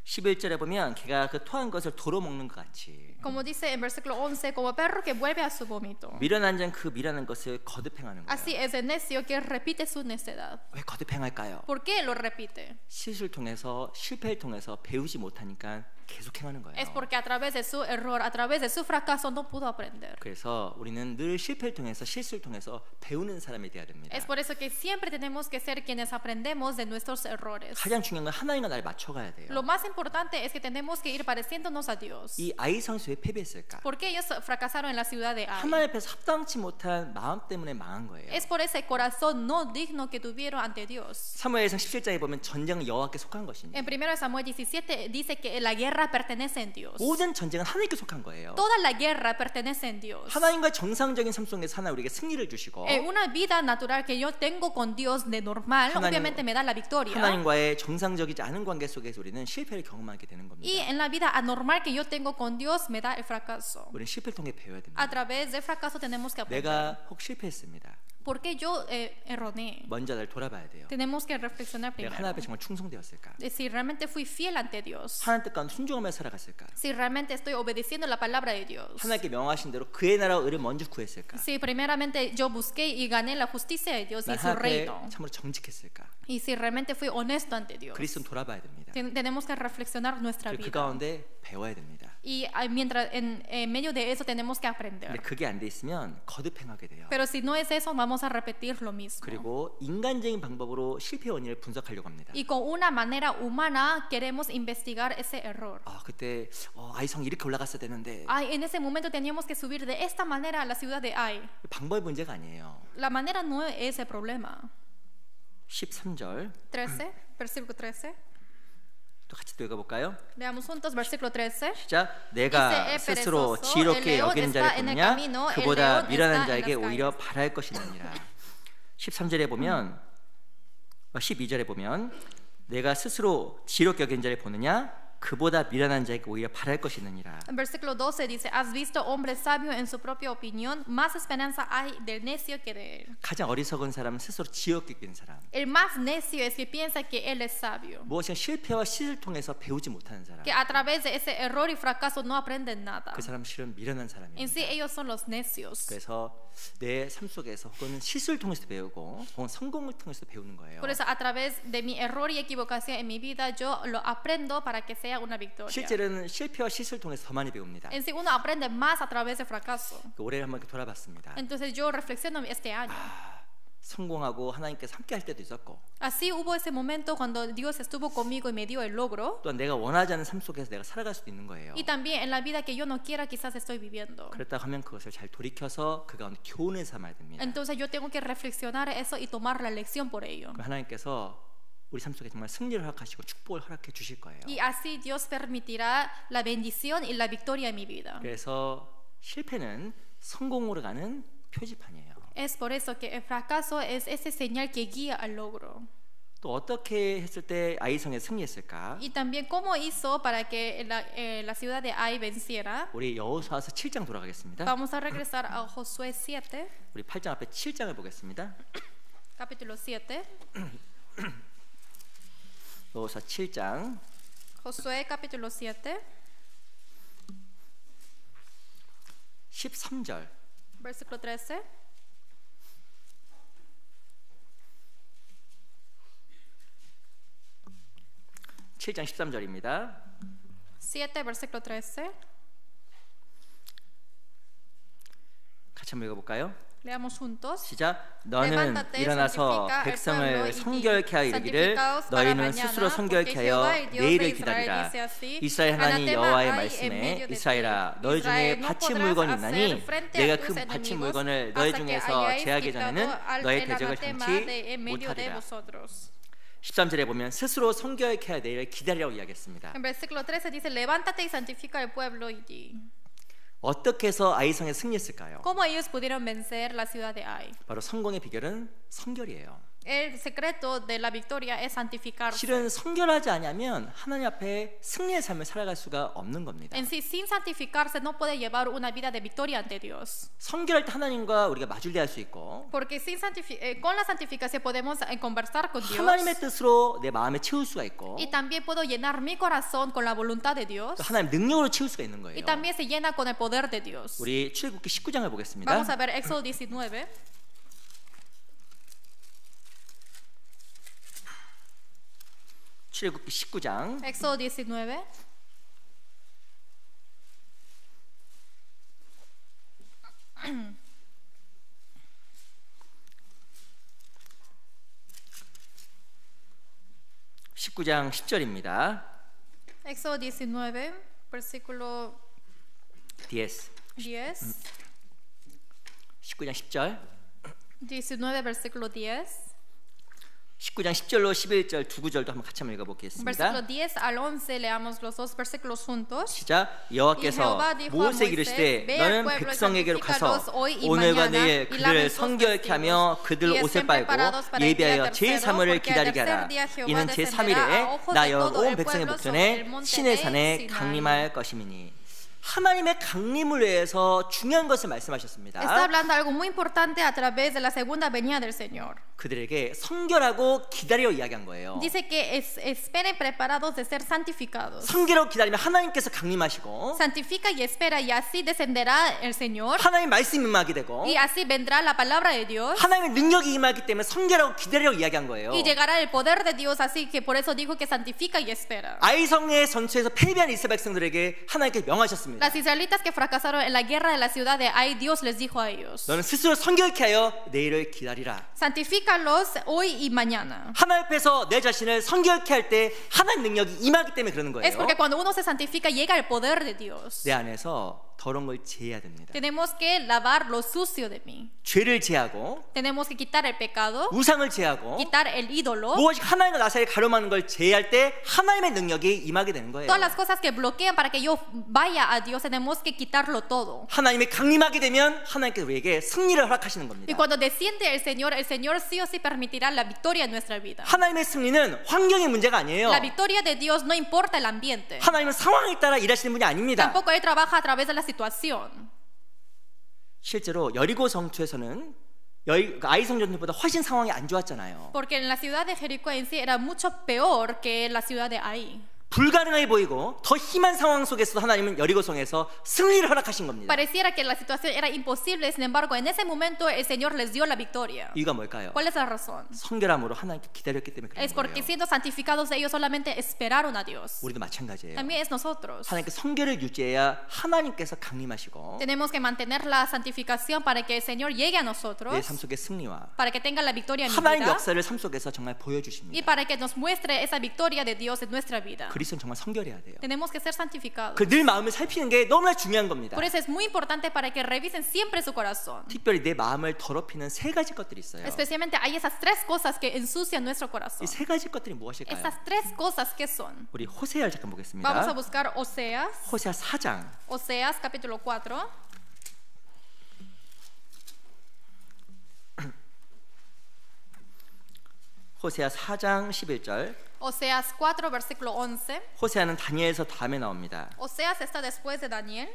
C: 11절에 보면 개가 그 토한 것을 도로 먹는 것 같이
B: Como dice en versículo 11, como perro que vuelve a su vómito.
C: 미련한 자는 그 미련한 것을 거듭 행하는
B: Así
C: 거예요.
B: es el necio que repite su necedad.
C: 왜 거듭 행할까요?
B: ¿Por qué lo repite?
C: 실수를 통해서 실패를 통해서 배우지 못하니까 계속 행하는 거예요.
B: Es porque a través de su error, a través de su fracaso no pudo aprender.
C: 그래서 우리는 늘 실패를 통해서 실수를 통해서 배우는 사람이 돼야 됩니다.
B: Es por eso que siempre tenemos que ser quienes aprendemos de nuestros errores.
C: 가장 중요한 건 하나님과 나를 맞춰가야 돼요.
B: Lo más importante es que tenemos que ir pareciéndonos a Dios.
C: 이 아이 선수에 패배했을까?
B: ¿Por qué ellos fracasaron en la ciudad de Ai?
C: 하나님 앞에서 합당치 못한 마음 때문에 망한 거예요.
B: Es por ese corazón no digno que tuvieron ante Dios.
C: 사무엘상 17장에 보면 전쟁은 여호와께 속한 것이니
B: En 1 Samuel 17 dice que la guerra pertenece en Dios.
C: 모든 전쟁은 하나님께 속한 거예요.
B: Toda la guerra pertenece en Dios.
C: 하나님과 정상적인 삶 속에서 하나님 우리에게 승리를 주시고
B: Una vida natural que yo tengo con Dios de normal,
C: 하나님-
B: obviamente me da la victoria.
C: 하나님과의 정상적이지 않은 관계 속에서 우리는 실패를 경험하게 되는
B: Y
C: 겁니다.
B: en la vida anormal que yo tengo con Dios me da el fracaso.
C: 우리는 실패를 통해 배워야
B: A
C: 됩니다.
B: través del fracaso tenemos que aprender.
C: 내가 혹 실패했습니다.
B: ¿Por qué yo erroné?
C: 먼저 날 돌아봐야 돼요.
B: Tenemos que reflexionar
C: 내가 하나님
B: primero.
C: 앞에 정말 충성되었을까?
B: Si realmente fui fiel ante Dios.
C: 하나님 뜻 가운데 순종하며 살아갔을까?
B: Si realmente estoy obedeciendo la palabra de Dios.
C: 하나님께 명하신 대로 그의 나라와 의를 먼저 구했을까?
B: Si primeramente yo busqué y gané la justicia de Dios y
C: 난
B: su
C: 하나님 앞에
B: reino.
C: 참으로 정직했을까?
B: Y si realmente fui honesto ante Dios.
C: 그리스도는 돌아봐야 됩니다.
B: Tenemos que reflexionar nuestra
C: 그리고 그
B: vida.
C: 가운데 배워야 됩니다.
B: Y mientras en medio de eso tenemos que
C: 근데
B: aprender.
C: 그게 안 돼 있으면 거듭 행하게 돼요.
B: Pero si no es eso, vamos a repetir lo mismo.
C: 그리고 인간적인 방법으로 실패 원인을 분석하려고 합니다.
B: Y con una manera humana queremos investigar ese error.
C: 아 그때 아이성이 이렇게 올라갔어야 되는데
B: Ay, en ese momento teníamos que subir de esta manera a la ciudad de Ai.
C: 방법의 문제가 아니에요.
B: La manera no es el problema.
C: 13절
B: 13, versículo 13.
C: 또 같이 또 읽어볼까요?
B: Leamos juntos versículo 13.
C: 시작. 내가
B: Dice,
C: 스스로
B: perezoso,
C: 지혜롭게
B: el león
C: 여기는
B: está
C: 자를
B: en el
C: 보느냐
B: camino, el
C: 그보다
B: león
C: 미련한
B: está en
C: 자에게
B: las
C: 오히려
B: calles.
C: 바랄 것이니라. 13절에 보면 12절에 보면 내가 스스로 지혜롭게 여기는 자를 보느냐 그보다 미련한 자에게 오히려 바랄 것이니라.
B: En versículo 12 dice, ¿has visto hombre sabio en su propia opinión? Más esperanza hay del necio que de él.
C: 가장 어리석은 사람은 스스로 지혜롭게 여기는 사람.
B: El más necio es que piensa que él es sabio.
C: 무엇인가 실패와 실을 통해서 배우지 못하는 사람.
B: Que a través de ese error y fracaso no aprenden nada.
C: 그 사람은 실은 미련한
B: En
C: 사람입니다.
B: sí ellos son los necios.
C: 그래서 내 삶 속에서 혹은 실수를 통해서 배우고 혹은 성공을 통해서 배우는 거예요.
B: Por eso a través de mi error y equivocación en mi vida yo lo aprendo para que sea una victoria.
C: 실제로는 실패와 실수를 통해서 더 많이 배웁니다.
B: En sí uno aprende más a través del fracaso.
C: 올해를 한번 이렇게 돌아봤습니다.
B: Entonces yo reflexiono este año.
C: 성공하고 하나님께서 함께 할 때도 있었고
B: Así hubo ese momento cuando Dios estuvo conmigo y me dio el logro.
C: 또한 내가 원하지 않은 삶 속에서 내가 살아갈 수도 있는 거예요.
B: Y también en la vida que yo no quiera quizás estoy viviendo.
C: 그렇다 하면 그것을 잘 돌이켜서 그 가운데 교훈을 삼아야 됩니다.
B: Entonces yo tengo que reflexionar eso y tomar la lección por ello.
C: 그럼 하나님께서 우리 삶 속에 정말 승리를 허락하시고 축복을 허락해 주실 거예요.
B: Y así Dios permitirá la bendición y la victoria en mi vida.
C: 그래서 실패는 성공으로 가는 표지판이에요.
B: Es por eso que el fracaso es ese señal que guía al logro.
C: 또 어떻게 했을 때 아이성에 승리했을까?
B: Y también cómo hizo para que la ciudad de Ai venciera.
C: 우리 여호수아서 7장 돌아가겠습니다.
B: Vamos a regresar a Josué 7,
C: 우리 8장 앞에 7장을 보겠습니다.
B: capítulo 7.
C: 여호수아 7장
B: Josué capítulo 7,
C: 13절
B: versículo 13.
C: 장 13절입니다.
B: 7, versículo 13.
C: 같이 한번 읽어볼까요?
B: Leamos juntos.
C: 시작. 너는
B: Levántate,
C: 일어나서
B: santifica el
C: 백성을
B: pueblo y
C: 성결케 하여 이르기를
B: santificaos para
C: 너희는
B: mañana,
C: 스스로 성결케
B: porque
C: 하여
B: Jehová, el Dios de
C: 내일을
B: Israel,
C: 기다리라.
B: dice así,
C: 이스라엘 하나님
B: anatema
C: 여호와의
B: hay en
C: 말씀에
B: medio de
C: 이스라엘아
B: ti.
C: 너희 중에
B: Israel, no
C: 바친
B: podrás
C: 물건이
B: hacer
C: 있나니
B: frente
C: 내가
B: a
C: 그
B: tus
C: 바친
B: enemigos
C: 물건을 너희
B: hasta que
C: 중에서
B: hayáis
C: 제하기
B: quitado
C: 전에는 너의
B: el
C: 대적을
B: anatema
C: 참지
B: de en medio de
C: 못하리라.
B: vosotros.
C: 13절에 보면 스스로 성결케 하여 내일을 기다리라고 이야기했습니다.
B: En versículo 13 dice, levántate y santifica el pueblo y di.
C: 어떻게 해서 아이성에 승리했을까요?
B: ¿Cómo ellos pudieron vencer la ciudad de Ai?
C: 바로 성공의 비결은 성결이에요.
B: El secreto de la victoria es santificarse.
C: 실은 성결하지 않으면 하나님 앞에 승리의 삶을 살아갈 수가 없는 겁니다.
B: En sí, sin santificarse no puede llevar una vida de victoria ante Dios.
C: 성결할 때 하나님과 우리가 마주대할 수 있고
B: Porque con la santificación podemos conversar con Dios.
C: 하나님의 뜻으로 내 마음에 채울 수가 있고
B: Y también puedo llenar mi corazón con la voluntad de Dios.
C: 또 하나님 능력으로 채울 수가 있는 거예요.
B: Y también se llena con el poder de Dios.
C: 우리 출애굽기 19장을 보겠습니다.
B: Vamos a ver Éxodo 19.
C: 출애굽기 19장
B: Éxodo 19.
C: 장 10절입니다.
B: Éxodo 19, versículo
C: 10.
B: 10.
C: 19장 10절.
B: 19, versículo 10.
C: 19장 10절로 11절 두 구절도 한번 같이 한번 읽어보겠습니다.
B: Versículo 10 al 11 leamos los dos versículos juntos.
C: 시작.
B: Y
C: 여호와께서
B: Jehová dijo a
C: 모세에게
B: Moisés,
C: 이르시되
B: Ve al
C: 너는
B: pueblo y
C: 백성에게로 가서
B: santifícalos hoy y
C: 오늘과
B: mañana,
C: 내일
B: y laven
C: 그들을
B: sus
C: 성결케 하며
B: vestidos,
C: 그들
B: y
C: 옷을
B: estén
C: 빨고
B: preparados para el día
C: 예비하여
B: tercero,
C: 제3일을
B: porque al
C: 기다리게
B: tercer
C: 하라.
B: día Jehová
C: 이는
B: descenderá a
C: 제3일에
B: ojos
C: 나
B: de
C: 여호와
B: todo
C: 온
B: el
C: 백성의
B: pueblo
C: 목전에
B: sobre el monte
C: 신의
B: de
C: 산에
B: Sinaí.
C: 강림할 것임이니 하나님의 강림을 위해서 중요한 것을 말씀하셨습니다.
B: Está hablando algo muy importante a través de la segunda venida del Señor.
C: 그들에게 성결하고 기다려 이야기한 거예요.
B: Dice que esperen preparados de ser santificados.
C: 성결하고 기다리면 하나님께서 강림하시고
B: Santifica y espera y así descenderá el Señor
C: 하나님 말씀이 임하게 되고
B: y así vendrá la palabra de Dios
C: 하나님의 능력이 임하기 때문에 성결하고 기다려 이야기한 거예요.
B: y llegará el poder de Dios, así que por eso dijo que santifica y espera.
C: 아이성의 전투에서 패배한 이스라엘 백성들에게 하나님께 명하셨습니다.
B: Las israelitas que fracasaron en la guerra de la ciudad de Ai, Dios les dijo a ellos:
C: 너는 스스로 성결케 하여 내일을 기다리라.
B: Santifícalos hoy y mañana.
C: 하나님 앞에서 내 자신을 성결케 할 때 하나님 능력이 임하기 때문에 그러는 거예요.
B: Es porque cuando uno se santifica llega el poder de Dios.
C: 내 안에서 더러운 걸 제해야 됩니다.
B: Tenemos que lavar lo sucio de mí.
C: 죄를 제하고
B: Tenemos que quitar el pecado,
C: 우상을 제하고
B: quitar el ídolo,
C: 무엇이 하나님과 나 사이에 가로막는 걸 제해할 때 하나님의 능력이 임하게 되는 거예요.
B: todas las cosas que bloquean para que yo vaya a Dios. Tenemos que quitarlo todo.
C: 하나님이 강림하게 되면 하나님께서 우리에게 승리를 허락하시는
B: Y
C: 겁니다.
B: cuando desciende el Señor sí o sí permitirá la victoria en nuestra vida.
C: 하나님의 승리는 환경의 문제가 아니에요.
B: La victoria de Dios no importa el ambiente.
C: 하나님은 상황에 따라 일하시는 분이 아닙니다.
B: Tampoco Él trabaja a través de la situación.
C: 실제로 여리고 성투에서는 아이성 전투보다 훨씬 상황이 안 좋았잖아요.
B: Porque en la ciudad de Jericó en sí era mucho peor que la ciudad de Ai.
C: 불가능해 보이고 더 심한 상황 속에서 하나님은 여리고성에서 승리를 허락하신 겁니다.
B: Pareciera que la situación era imposible, sin embargo, en ese momento el Señor les dio la victoria.
C: 이유가 뭘까요?
B: ¿Cuál es la razón?
C: 성결함으로 하나님께 기다렸기 때문에
B: Es
C: 그런
B: porque
C: 거예요.
B: siendo santificados ellos solamente esperaron a Dios.
C: 우리도 마찬가지예요.
B: También es nosotros.
C: 하나님께 성결을 유지해야 하나님께서 강림하시고
B: Tenemos que mantener la santificación para que el Señor llegue a
C: 내
B: nosotros,
C: 삶 속의 승리와
B: para que tenga la victoria en mi
C: 하나님
B: vida
C: 역사를 삶 속에서 정말
B: y
C: 보여주십니다.
B: para que nos muestre esa victoria de Dios en nuestra vida.
C: 그리스도는 정말 성결해야 돼요.
B: Tenemos que ser santificados.
C: 그 늘 마음을 살피는 게 너무나 중요한 겁니다.
B: Por eso es muy importante para que revisen siempre su corazón.
C: 특별히 내 마음을 더럽히는 세 가지 것들이 있어요.
B: Especialmente hay esas tres cosas que ensucian nuestro corazón.
C: 이 세 가지 것들이 무엇일까요?
B: Esas tres cosas que son.
C: 우리 호세아를 잠깐
B: Vamos a
C: 보겠습니다.
B: buscar Oseas,
C: 호세아 4장
B: Oseas capítulo 4.
C: 호세아 4장 11절.
B: Oseas 4 versículo 11.
C: 호세아는 다니엘서 다음에 나옵니다.
B: Oseas está después de Daniel.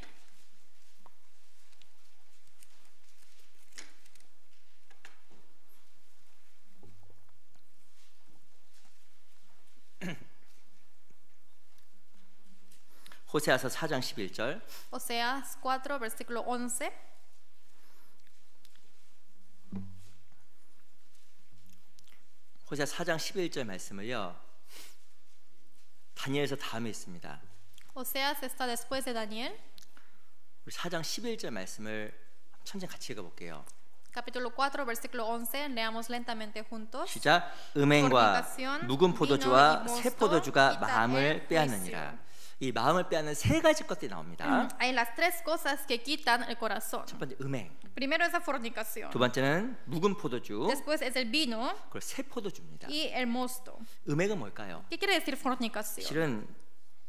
C: 호세아서 4장 11절.
B: Oseas 4 versículo 11.
C: 호세아 4장 11절 말씀을요. 다니엘서 다음에 있습니다.
B: Oseas está después de Daniel.
C: 우리 4장 11절 말씀을 천천히 같이 읽어볼게요.
B: Capítulo 4 versículo 11. Leamos lentamente juntos.
C: 시작. 음행과
B: fornicación,
C: 묵은 포도주와
B: vino y
C: 새
B: mosto,
C: 포도주가
B: y tal
C: 마음을
B: el
C: 빼앗느니라. 이 마음을 빼앗는 세 가지 것들이 나옵니다.
B: Hay las tres cosas que quitan el corazón.
C: 첫 번째 음행,
B: Primero es la fornicación.
C: 두 번째는 묵은 포도주,
B: Después es el vino
C: 그리고 새 포도주입니다.
B: y el mosto.
C: 음행은 뭘까요?
B: ¿Qué quiere decir fornicación?
C: 실은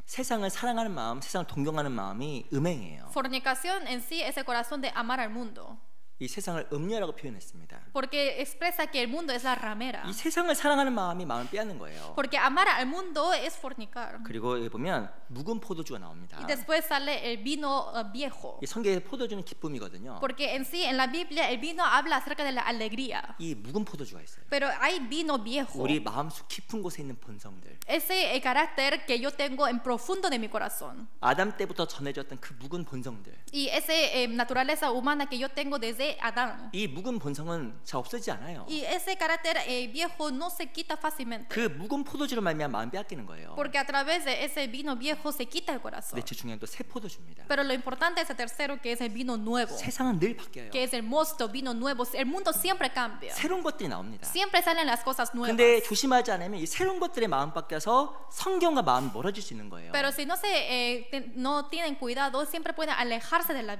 C: 세상을 사랑하는 마음, 세상을 동경하는 마음이 음행이에요.
B: Fornicación en sí es el corazón de amar al mundo.
C: 이 세상을 음녀라고 표현했습니다.
B: porque expresa que el mundo es la ramera.
C: 이 세상을 사랑하는 마음이 마음을 빼앗는 거예요.
B: Porque amar al mundo es fornicar.
C: 그리고 여기 보면 묵은 포도주가 나옵니다.
B: Y después sale el vino viejo.
C: 이 성경의 포도주는 기쁨이거든요.
B: Porque en sí, en la Biblia, el vino habla acerca de la alegría.
C: 이 묵은 포도주가 있어요.
B: Pero hay vino viejo.
C: 우리 마음속 깊은 곳에 있는 본성들.
B: Ese el carácter que yo tengo en profundo de mi corazón.
C: 아담 때부터 전해졌던 그 묵은 본성들.
B: Y esa naturaleza humana que yo tengo desde Adán.
C: 이 묵은 본성은 잘 없어지지 않아요.
B: Y ese carácter viejo no se quita fácilmente.
C: 그 묵은 포도주로 말미암아 마음 빼앗기는 거예요.
B: Porque a través de ese vino viejo se quita el corazón.
C: 근데 제일 중요한 또 새 포도주입니다.
B: Pero lo importante es el tercero, que es el vino nuevo.
C: 세상은 늘 바뀌어요.
B: Que es el mosto, vino nuevo. El mundo siempre cambia.
C: 새로운 것들이 나옵니다.
B: Siempre salen las cosas nuevas.
C: 근데 조심하지 않으면 이 새로운 것들에 마음 바뀌어서 성경과 마음이 멀어질 수 있는 거예요.
B: Pero si no tienen cuidado, siempre pueden alejarse de la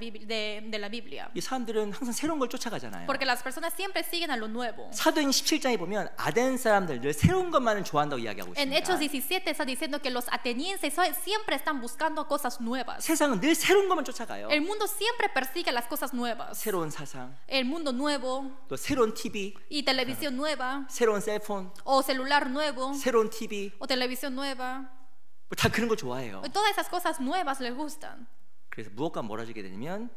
B: Biblia.
C: 이 사람들은 항상 새로운 걸 쫓아가잖아요.
B: Porque las personas siempre siguen a lo nuevo.
C: 사도행 17장에 보면 아덴 사람들 늘 새로운 것만을 좋아한다고 이야기하고
B: En Hechos
C: 있습니다.
B: 17 está diciendo que los atenienses siempre están buscando cosas nuevas.
C: 세상은 늘 새로운 것만 쫓아가요.
B: El mundo siempre persigue las cosas nuevas.
C: 새로운 사상,
B: El mundo nuevo
C: 또 새로운 TV,
B: y televisión nueva
C: 새로운 셀폰,
B: o celular nuevo
C: 새로운 TV,
B: o televisión nueva.
C: 다 그런 걸 좋아해요.
B: Todas esas cosas nuevas les gustan.
C: 그래서 무엇과 멀어지게 되냐면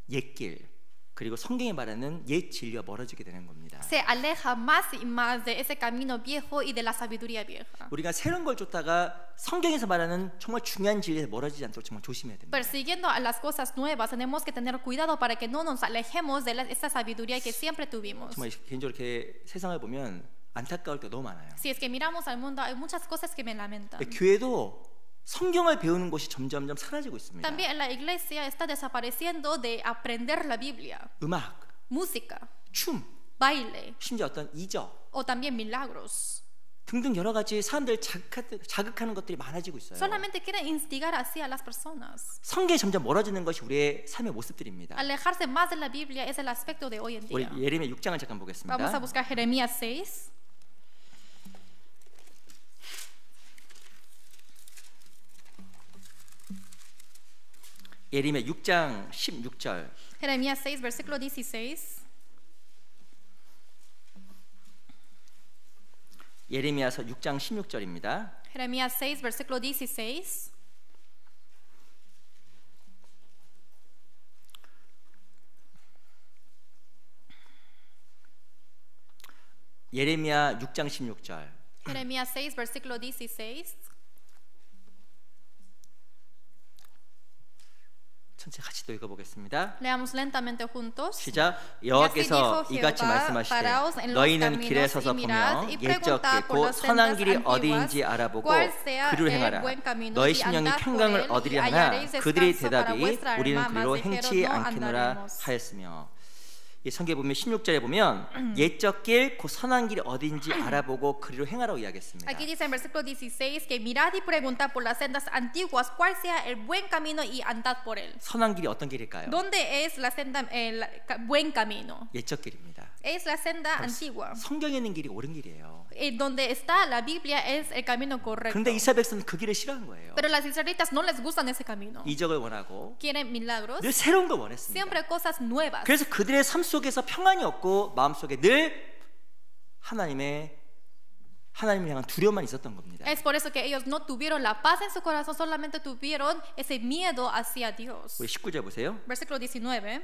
C: 옛길 그리고 성경이 말하는 옛 진리와 멀어지게 되는 겁니다.
B: Se aleja más y más de ese camino viejo y de la sabiduría vieja.
C: 우리가 새로운 걸 쫓다가 성경에서 말하는 정말 중요한 진리에서 멀어지지 않도록 정말 조심해야 됩니다.
B: Persiguiendo a las cosas nuevas, tenemos que tener cuidado para que no nos alejemos de esa sabiduría que siempre tuvimos.
C: 정말 개인적으로 이렇게 세상을 보면 안타까울 때 너무 많아요.
B: Si es que miramos al mundo, hay muchas cosas que me lamentan.
C: 교회도 성경을 배우는 곳이 점점점 사라지고 있습니다.
B: También la iglesia está desapareciendo de aprender la Biblia,
C: 음악,
B: música,
C: 춤,
B: baile
C: 심지어 어떤 이적
B: o también milagros.
C: 등등 여러 가지 사람들 자극하는 것들이 많아지고 있어요.
B: Solamente quieren instigar así a las personas.
C: 성경이 점점 멀어지는 것이 우리의 삶의 모습들입니다.
B: Alejarse más de la Biblia es el aspecto de hoy en
C: 우리
B: día.
C: 예레미야 6장을 잠깐 보겠습니다.
B: Vamos a buscar Jeremías 6.
C: 예레미야 6장 16절.
B: Jeremías 6, versículo 16.
C: 예레미야서 6장 16절입니다.
B: Jeremías 6, versículo 16.
C: 예레미야 6장 16절.
B: Jeremías 6, versículo 16.
C: 전체 같이 또 읽어보겠습니다.
B: Leamos lentamente juntos.
C: 시작.
B: Y así dijo
C: 여호와께서 이같이
B: Jehová,
C: 말씀하시되
B: paraos en los
C: 너희는
B: caminos
C: 길에
B: y
C: 서서
B: mirad,
C: 보며
B: y
C: 옛적
B: preguntad por
C: 길고
B: las
C: 선한
B: sendas
C: 길이
B: antiguas,
C: 어디인지 알아보고
B: cuál sea
C: 그리로
B: el
C: 행하라.
B: buen camino,
C: 너희
B: y
C: 심령이
B: andad por
C: 평강을
B: él,
C: 얻으리
B: y
C: 하나
B: hallaréis
C: 그들의
B: descanso para
C: 대답이
B: vuestra
C: 우리는
B: alma,
C: 그리로
B: mas dijeron,
C: 행치
B: no
C: 않겠노라
B: andaremos.
C: 하였으며 이 성경에 보면 16절에 보면 옛적 길, 그 선한 길이 어디인지 알아보고 그리로 행하라고 이야기했습니다.
B: Aquí dice en versículo 16 que mirad y preguntad por las sendas antiguas cuál sea el buen camino y andad por él.
C: 선한 길이 어떤 길일까요?
B: ¿Dónde es la senda, el buen camino?
C: 옛적 길입니다.
B: Es la senda antigua.
C: 성경에 있는 길이 옳은 길이에요.
B: Donde está la Biblia es el camino correcto.
C: 그런데 이스라엘 백성은 그 길을 싫어한 거예요.
B: Pero las israelitas no les gustan ese camino.
C: 이적을 원하고
B: Quieren milagros,
C: 늘 새로운 걸 원했습니다.
B: siempre cosas nuevas.
C: 그래서 그들의 삶 속에서 평안이 없고 마음속에 늘 하나님을 향한 두려움만 있었던 겁니다.
B: Es por eso que ellos no tuvieron la paz en su corazón, solamente tuvieron ese miedo hacia Dios.
C: 우리 19절 보세요.
B: Versículo 19.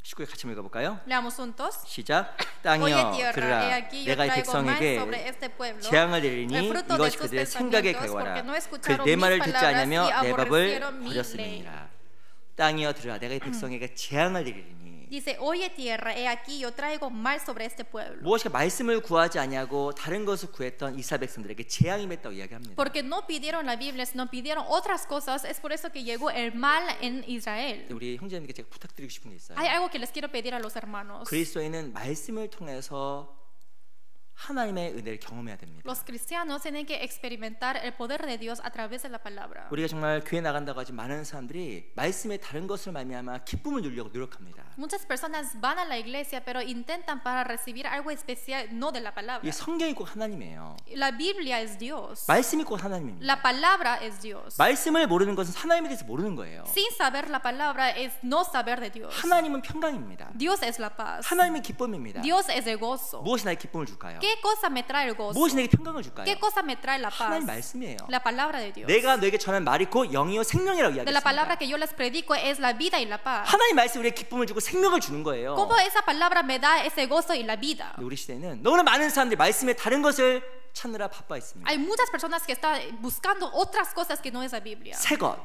C: 19절 같이 읽어볼까요?
B: Leamos juntos.
C: 시작.
B: Oye
C: 땅이여
B: tierra, he
C: 들으라.
B: aquí yo
C: 내가 이
B: traigo mal
C: 백성에게
B: sobre este pueblo
C: 재앙을
B: el
C: 내리니
B: fruto de
C: 이것이
B: tus
C: 그들의 생각에
B: pensamientos, porque
C: 개와라.
B: no escucharon
C: 내
B: mis
C: 말을 듣지
B: palabras
C: 않으며
B: y
C: 내 법을
B: aborrecieron mi ley.
C: 버렸음이니라. 땅이여 들으라. 내가 이 백성에게 재앙을 내리니
B: Dice, oye tierra, he aquí yo traigo mal sobre este pueblo.
C: 무엇이 말씀을 구하지 아니하고 다른 것을 구했던 이스라엘 백성들에게 재앙이 맺다고 이야기합니다.
B: Porque no pidieron la Biblia, sino pidieron otras cosas, es por eso que llegó el mal en Israel.
C: 우리 형제님께 제가 부탁드리고 싶은 게 있어요.
B: Hay algo que les quiero pedir a los hermanos.
C: 그리스도인은 말씀을 통해서 하나님의 은혜를 경험해야 됩니다.
B: Los cristianos tienen que experimentar el poder de Dios a través de la palabra.
C: 우리가 정말 교회 나간다고 하지 많은 사람들이 말씀의 다른 것을 말미암아 기쁨을 누리려고 노력합니다.
B: Muchas personas van a la iglesia pero intentan para recibir algo especial no de la palabra.
C: 이 성경이 꼭 하나님이에요.
B: La Biblia es Dios.
C: 말씀이 꼭 하나님입니다.
B: La palabra es Dios.
C: 말씀을 모르는 것은 하나님에 대해서 모르는 거예요.
B: Sin saber la palabra es no saber de Dios.
C: 하나님은 평강입니다.
B: Dios es la paz.
C: 하나님은 기쁨입니다.
B: Dios es el gozo.
C: 무엇이 나에게 기쁨을 줄까요?
B: ¿Qué cosa me trae el gozo?
C: 무엇이 내게 평강을 줄까요?
B: ¿Qué cosa me trae la paz?
C: 하나님 말씀이에요.
B: La palabra de Dios.
C: 내가 너에게 전한 말이 곧 영이요 생명이라고
B: De la palabra
C: 이야기했습니다.
B: que yo les predico es la vida y la paz.
C: 하나님 말씀이 우리에게 기쁨을 주고 생명을 주는 거예요.
B: ¿Cómo esa palabra me da ese gozo y la vida?
C: 우리 시대에는 너무나 많은 사람들이 말씀의 다른 것을 찾느라 바빠 있습니다.
B: Hay muchas personas que están buscando otras cosas que no es la Biblia.
C: 새 것,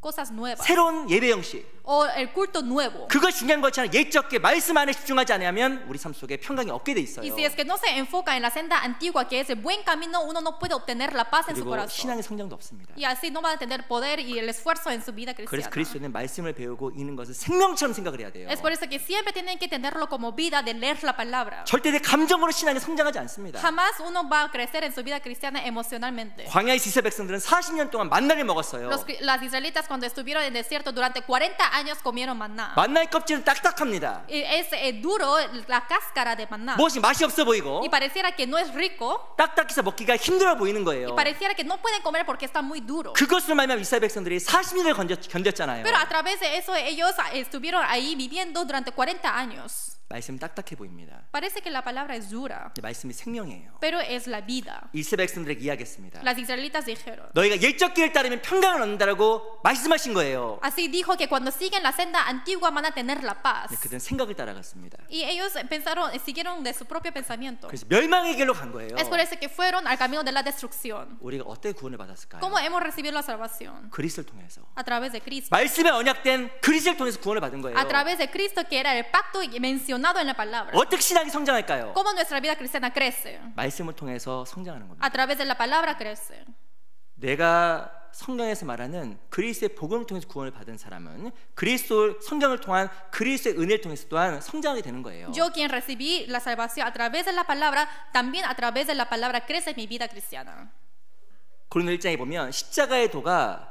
B: Cosas nuevas.
C: 새로운 예배 형식,
B: O el culto nuevo.
C: 그것이 중요한 것처럼 옛적게 말씀 안에 집중하지 않으면 우리 삶 속에 평강이 없게 돼 있어요.
B: Y si es que no se enfoca en la senda antigua, que es el buen camino, uno no puede obtener la paz en su
C: 그리고
B: corazón.
C: 신앙의 성장도 없습니다.
B: Y así no van a tener poder y el esfuerzo en su vida
C: 그래서
B: cristiana.
C: 그리스도는 말씀을 배우고 읽는 것을 생명처럼 생각을 해야 돼요.
B: Es por eso que siempre tienen que tenerlo como vida de leer la palabra.
C: 절대 내 감정으로 신앙이 성장하지 않습니다.
B: Jamás uno va a crecer en su vida cristiana emocionalmente.
C: 광야의 이스라엘 백성들은 40년 동안 만나를 먹었어요.
B: Las israelitas cuando estuvieron en el desierto durante 40 años comieron maná.
C: 만나의 껍질은 딱딱합니다.
B: Es duro la cáscara de maná.
C: 무엇이 맛이 없어 보이고
B: Y pareciera que no es rico.
C: 딱딱해서 먹기가 힘들어 보이는 거예요.
B: Y pareciera que no pueden comer porque está muy duro.
C: 그것을 말미암아 이스라엘 백성들이 40년을 견뎠잖아요.
B: Pero a través de eso ellos estuvieron ahí viviendo durante 40 años.
C: 말씀 딱딱해 보입니다.
B: Parece que la palabra es dura,
C: 근데 말씀이 생명이에요.
B: pero es la vida.
C: 이스라엘 백성들에게 이야기했습니다.
B: Las israelitas dijeron.
C: 너희가 옛적 길을 따르면 평강을 얻는다라고 말씀하신 거예요.
B: Así dijo que cuando siguen la senda antigua van a tener la paz.
C: 근데 그들은 생각을 따라갔습니다.
B: Y ellos siguieron de su propio pensamiento.
C: 그래서 멸망의 길로 간 거예요.
B: Es por eso que fueron al camino de la destrucción.
C: 우리가 어떻게 구원을 받았을까요?
B: ¿Cómo hemos recibido la salvación?
C: 그리스도를 통해서.
B: A través de Cristo.
C: 말씀에 언약된 그리스도를 통해서 구원을 받은 거예요.
B: A través de Cristo, que era el pacto mencionado en la palabra.
C: 어떻게 신앙이 성장할까요?
B: ¿Cómo nuestra vida cristiana crece?
C: 말씀을 통해서 성장하는 겁니다.
B: A través de la palabra crece.
C: 내가 성경에서 말하는 그리스도의 복음을 통해서 구원을 받은 사람은 그리스도 성경을 통한 그리스도의 은혜를 통해서 또한 성장하게 되는 거예요.
B: Yo quien recibí la salvación a través de la palabra, también a través de la palabra crece mi vida cristiana.
C: 고린도 1장에 보면 십자가의 도가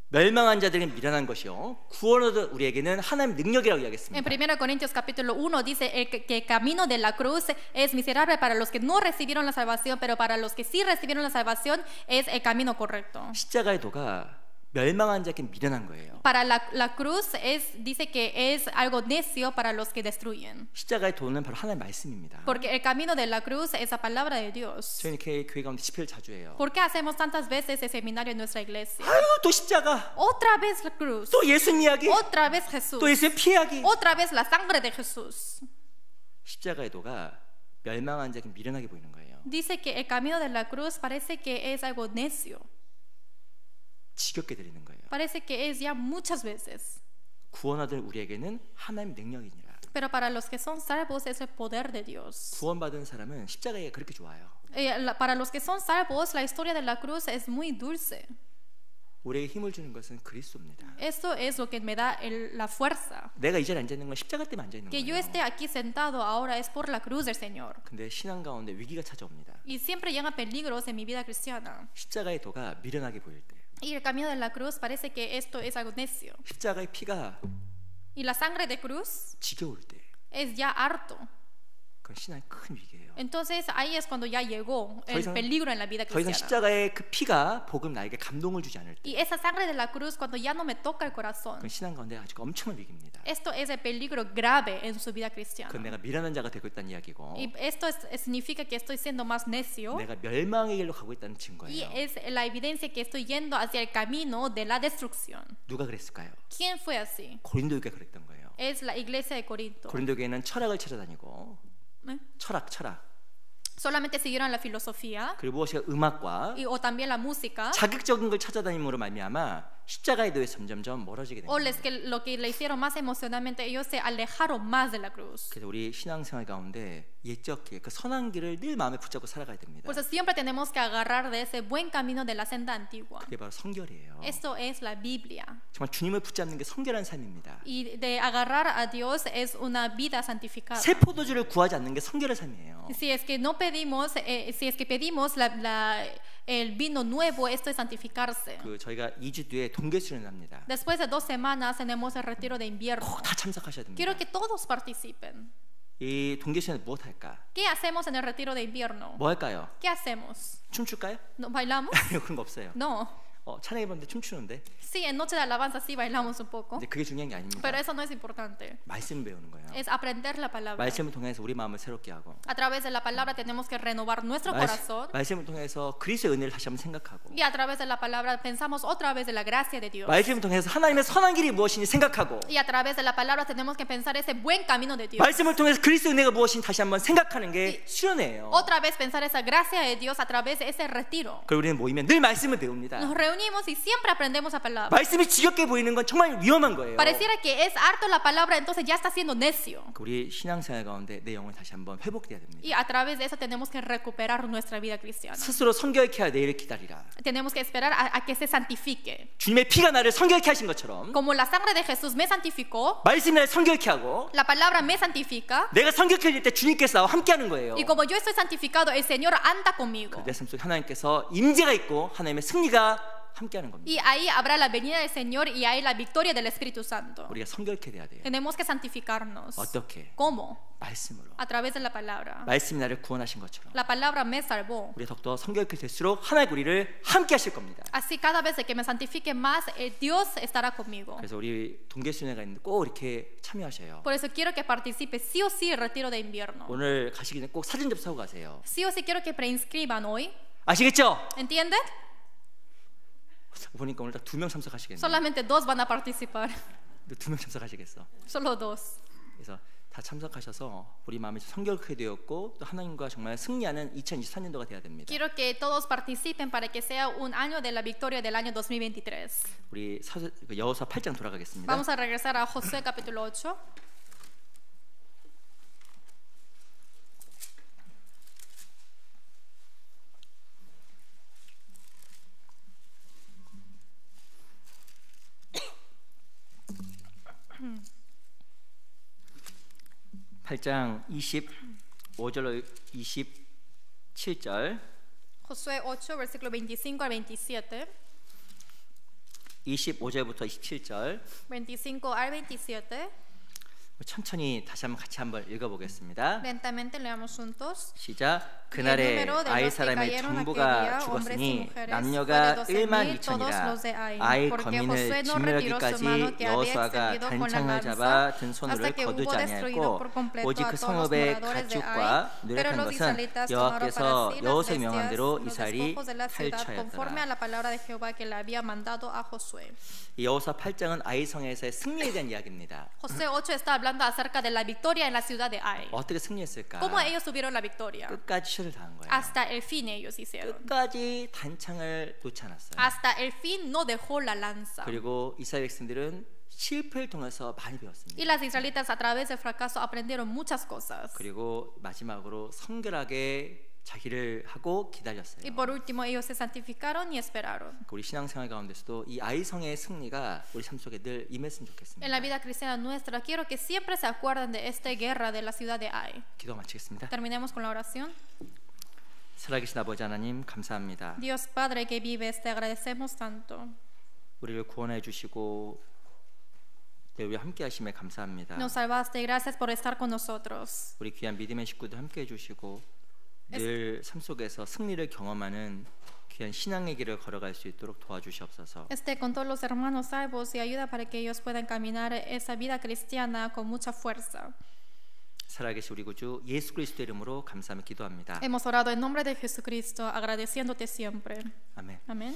C: 멸망한 자들에게 미련한 것이요 구원 얻은 우리에게는 하나님 능력이라고
B: En
C: 이야기했습니다.
B: 1 Corintios capítulo 1 dice que el camino de la cruz es miserable para los que no recibieron la salvación, pero para los que sí recibieron la salvación es el camino correcto.
C: 십자가의 도가 멸망한 자에게 미련한 거예요.
B: Para la cruz dice que es algo necio para los que destruyen.
C: 십자가의 도는 바로 하나님의 말씀입니다.
B: Porque el camino de la cruz es la palabra de Dios.
C: 저희는 이렇게 교회 가운데 집회를 자주 해요.
B: ¿Por qué hacemos tantas veces el seminario en nuestra iglesia?
C: 아유 또 십자가,
B: Otra vez la cruz.
C: 또 예수님 이야기,
B: Otra vez Jesús.
C: 또 예수님 피 이야기.
B: Otra vez la sangre de Jesús.
C: 십자가의 도가 멸망한 자에게 미련하게 보이는 거예요.
B: Dice que el camino de la cruz parece que es algo necio.
C: 지겹게 들리는 거예요.
B: Parece que es ya muchas veces.
C: 구원 얻은 우리에게는 하나님의 능력이니라.
B: Pero para los que son salvos es el poder de Dios.
C: 구원받은 사람은 십자가가 그렇게 좋아요.
B: Para los que son salvos, la historia de la cruz es muy dulce.
C: 우리에게 힘을 주는 것은 그리스도입니다.
B: Esto es lo que me da la fuerza.
C: 내가 이 자리에 앉아 있는 건 십자가 때문에 앉아 있는
B: Que yo
C: 거예요.
B: esté aquí sentado ahora es por la cruz del Señor.
C: 근데 신앙 가운데 위기가 찾아옵니다.
B: Y siempre llegan peligros en mi vida cristiana.
C: 십자가의 도가 미련하게 보일 때,
B: Y el camino de la cruz parece que esto es algo necio.
C: 십자가의 피가
B: Y la sangre de cruz
C: 지겨울 때,
B: es ya harto.
C: 그건 신앙의 큰 위기예요.
B: Entonces ahí es cuando ya llegó el
C: 이상-
B: peligro en la vida
C: 더 이상
B: cristiana.
C: 십자가의 그 피가 복음 나에게 감동을 주지 않을 때,
B: Y esa sangre de la cruz cuando ya no me toca el corazón.
C: 그건 신앙 가운데 아주 엄청난 위기입니다.
B: Esto es el peligro grave en su vida
C: 그건
B: cristiana.
C: 내가 미련한 자가 되고 있다는 이야기고,
B: Y esto significa que estoy siendo más necio.
C: 내가 멸망의 길로 가고 있다는
B: Y
C: 증거예요.
B: es la evidencia que estoy yendo hacia el camino de la destrucción.
C: 누가 그랬을까요?
B: ¿Quién fue así?
C: 고린도 교회가 그랬던 거예요.
B: Es la iglesia de Corinto.
C: 고린도 교회는 철학을 찾아다니고,
B: ¿Eh?
C: 철학
B: Solamente siguieron la filosofía
C: 그리고 무엇이 음악과
B: o también la música.
C: 자극적인 걸 찾아다님으로 말미암아 십자가의 도에 점점점 멀어지게
B: O
C: 됩니다.
B: lo que le hicieron más emocionalmente, ellos se alejaron más de la cruz.
C: 그래서 우리 신앙생활 가운데 옛적 길, 그 선한 길을 늘 마음에 붙잡고 살아가야 됩니다.
B: Por eso siempre tenemos que agarrar de ese buen camino de la senda antigua.
C: 그게 바로 성결이에요.
B: Esto es la Biblia.
C: 정말 주님을 붙잡는 게 성결한 삶입니다.
B: Y de agarrar a Dios es una vida santificada.
C: 새 포도주를 구하지 않는 게 성결한 삶이에요.
B: Si es que no pedimos, si es que pedimos el vino nuevo, esto es santificarse.
C: 그 저희가 2주 뒤에 동계수련을 합니다.
B: Después de 2 semanas tenemos el retiro de invierno.
C: 꼭 다 참석하셔야 됩니다.
B: Quiero que todos participen.
C: 이 동계수련에 무엇 할까?
B: ¿Qué hacemos en el retiro de invierno?
C: 뭐 할까요?
B: ¿Qué hacemos?
C: 춤출까요?
B: ¿No bailamos?
C: 아니요, 그런 거 없어요.
B: No.
C: 찬양해 봤는데 춤추는데
B: Sí, en noche de alabanza sí bailamos un poco,
C: 근데 그게 중요한 게 아닙니다.
B: pero eso no es importante.
C: 말씀 배우는 거예요.
B: Es aprender la palabra.
C: 말씀을 통해서 우리 마음을 새롭게 하고
B: A través de la palabra tenemos que renovar nuestro corazón.
C: 말씀을 통해서 그리스도의 은혜를 다시 한번 생각하고
B: Y a través de la palabra pensamos otra vez de la gracia de Dios.
C: 말씀을 통해서 하나님의 선한 길이 무엇인지 생각하고
B: Y a través de la palabra tenemos que pensar ese buen camino de Dios.
C: 말씀을 통해서 그리스도의 은혜가 무엇인지 다시 한번 생각하는 게 수련회예요.
B: Otra vez pensar esa gracia de Dios a través de ese retiro.
C: 그리고 우리는 모이면 늘 말씀을 배웁니다.
B: Nos reunimos y siempre aprendemos la palabra.
C: 말씀이 지겹게 보이는 건 정말 위험한 거예요.
B: Pareciera que es harto la palabra, entonces ya está siendo necio.
C: 우리 신앙생활 가운데 내 영혼이 다시 한번 회복돼야 됩니다.
B: Y a través de eso tenemos que recuperar nuestra vida cristiana.
C: 스스로 성결케 하여 내일을 기다리라.
B: Tenemos que esperar a que se santifique.
C: 주님의 피가 나를 성결케 하신 것처럼
B: Como la sangre de Jesús me santificó,
C: 말씀이 나를 성결케 하고
B: la palabra me santifica.
C: 내가 성결해질 때 주님께서 나와 함께하는 거예요.
B: Y como yo estoy santificado, el Señor anda conmigo.
C: 내 삶 속에 하나님께서 임재가 있고 하나님의 승리가 함께하는 겁니다.
B: Y ahí habrá la venida del Señor y ahí la victoria del Espíritu Santo.
C: 우리가 성결케 돼야 돼요.
B: Tenemos que santificarnos.
C: 어떻게?
B: ¿Cómo?
C: 말씀으로.
B: A través de la palabra.
C: 말씀이 나를 구원하신 것처럼
B: La palabra me salvó.
C: 우리가 더욱더 성결케 될수록 하나님의 우리를 함께 하실 겁니다.
B: Así cada vez que me santifique más, Dios estará conmigo.
C: 그래서 우리 동계수련회가 있는데 꼭 이렇게 참여하셔요.
B: Por eso quiero que participe sí o sí el retiro de invierno.
C: 오늘 가시기 전에 꼭 사진 접수하고 가세요.
B: Sí o sí quiero que preinscriban hoy.
C: 아시겠죠?
B: ¿Entienden?
C: 보니까 오늘 딱 2명 참석하시겠네요.
B: Solamente 2 van a participar.
C: 2명 참석하시겠어.
B: Solo 2.
C: 그래서 다 참석하셔서 우리 마음이 성결케 되었고 또 하나님과 정말 승리하는 2024년도가 돼야 됩니다.
B: Quiero que todos participen para que sea un año de la victoria del año 2023.
C: 우리 여호수아 8장 돌아가겠습니다.
B: Vamos a regresar a Josué capítulo 8.
C: 팔장 25절로 27절
B: Josué 8, versículo 25 al 27.
C: 25절부터 27절
B: 25 al 27.
C: 천천히 다시 한번 같이 한번 읽어보겠습니다.
B: Lentamente leamos juntos.
C: 시작. 그날에 아이 사람의 전부가 죽었으니 남녀가 1만 2천이라. 아이 거민을 진멸하기까지 여호수아가 단창을 잡아 든 손으로 거두지 아니하였고 오직 그 성읍의 가축과 노력한 것은 여호와께서 여호수아의 명한 대로 이스라엘이 탈취하였더라. 이 여호수아 8장은 아이성에서의 승리에 대한 이야기입니다.
B: Josué 8 está hablando acerca de la victoria en la ciudad de Ai.
C: 어떻게 승리했을까?
B: ¿Cómo ellos tuvieron la victoria?
C: 끝까지 최선을 다한 거예요.
B: Hasta el fin ellos hicieron.
C: 끝까지 단창을 놓지 않았어요.
B: Hasta el fin no dejó la lanza.
C: 그리고 이스라엘 백성들은 실패를 통해서 많이 배웠습니다.
B: Y las israelitas a través del fracaso aprendieron muchas cosas.
C: 그리고 마지막으로 성결하게 자기를 하고 기다렸어요.
B: Y por último ellos se santificaron y esperaron.
C: 우리 신앙생활 가운데서도 이 아이성의 승리가 우리 삶 속에 늘 임했으면 좋겠습니다.
B: En la vida cristiana nuestra quiero que siempre se acuerden de esta guerra de la ciudad de Ai.
C: 기도 마치겠습니다.
B: Terminemos con la oración.
C: 살아계신 아버지 하나님 감사합니다.
B: Dios Padre que vives, te agradecemos tanto.
C: 우리를 구원해 주시고 우리 함께 하심에 감사합니다.
B: Nos salvaste, gracias por estar con nosotros.
C: 우리 귀한 믿음의 식구들 함께 해 주시고 늘 삶 속에서 승리를 경험하는 귀한 신앙의 길을 걸어갈 수 있도록 도와주시옵소서.
B: Esté con todos los hermanos salvos y ayuda para que ellos puedan caminar esa vida cristiana con mucha fuerza.
C: 살아계신 우리 구주 예수 그리스도의 이름으로 감사하며 기도합니다.
B: Hemos orado en nombre de Jesucristo, agradeciéndote siempre.
C: 아멘.
B: Amén.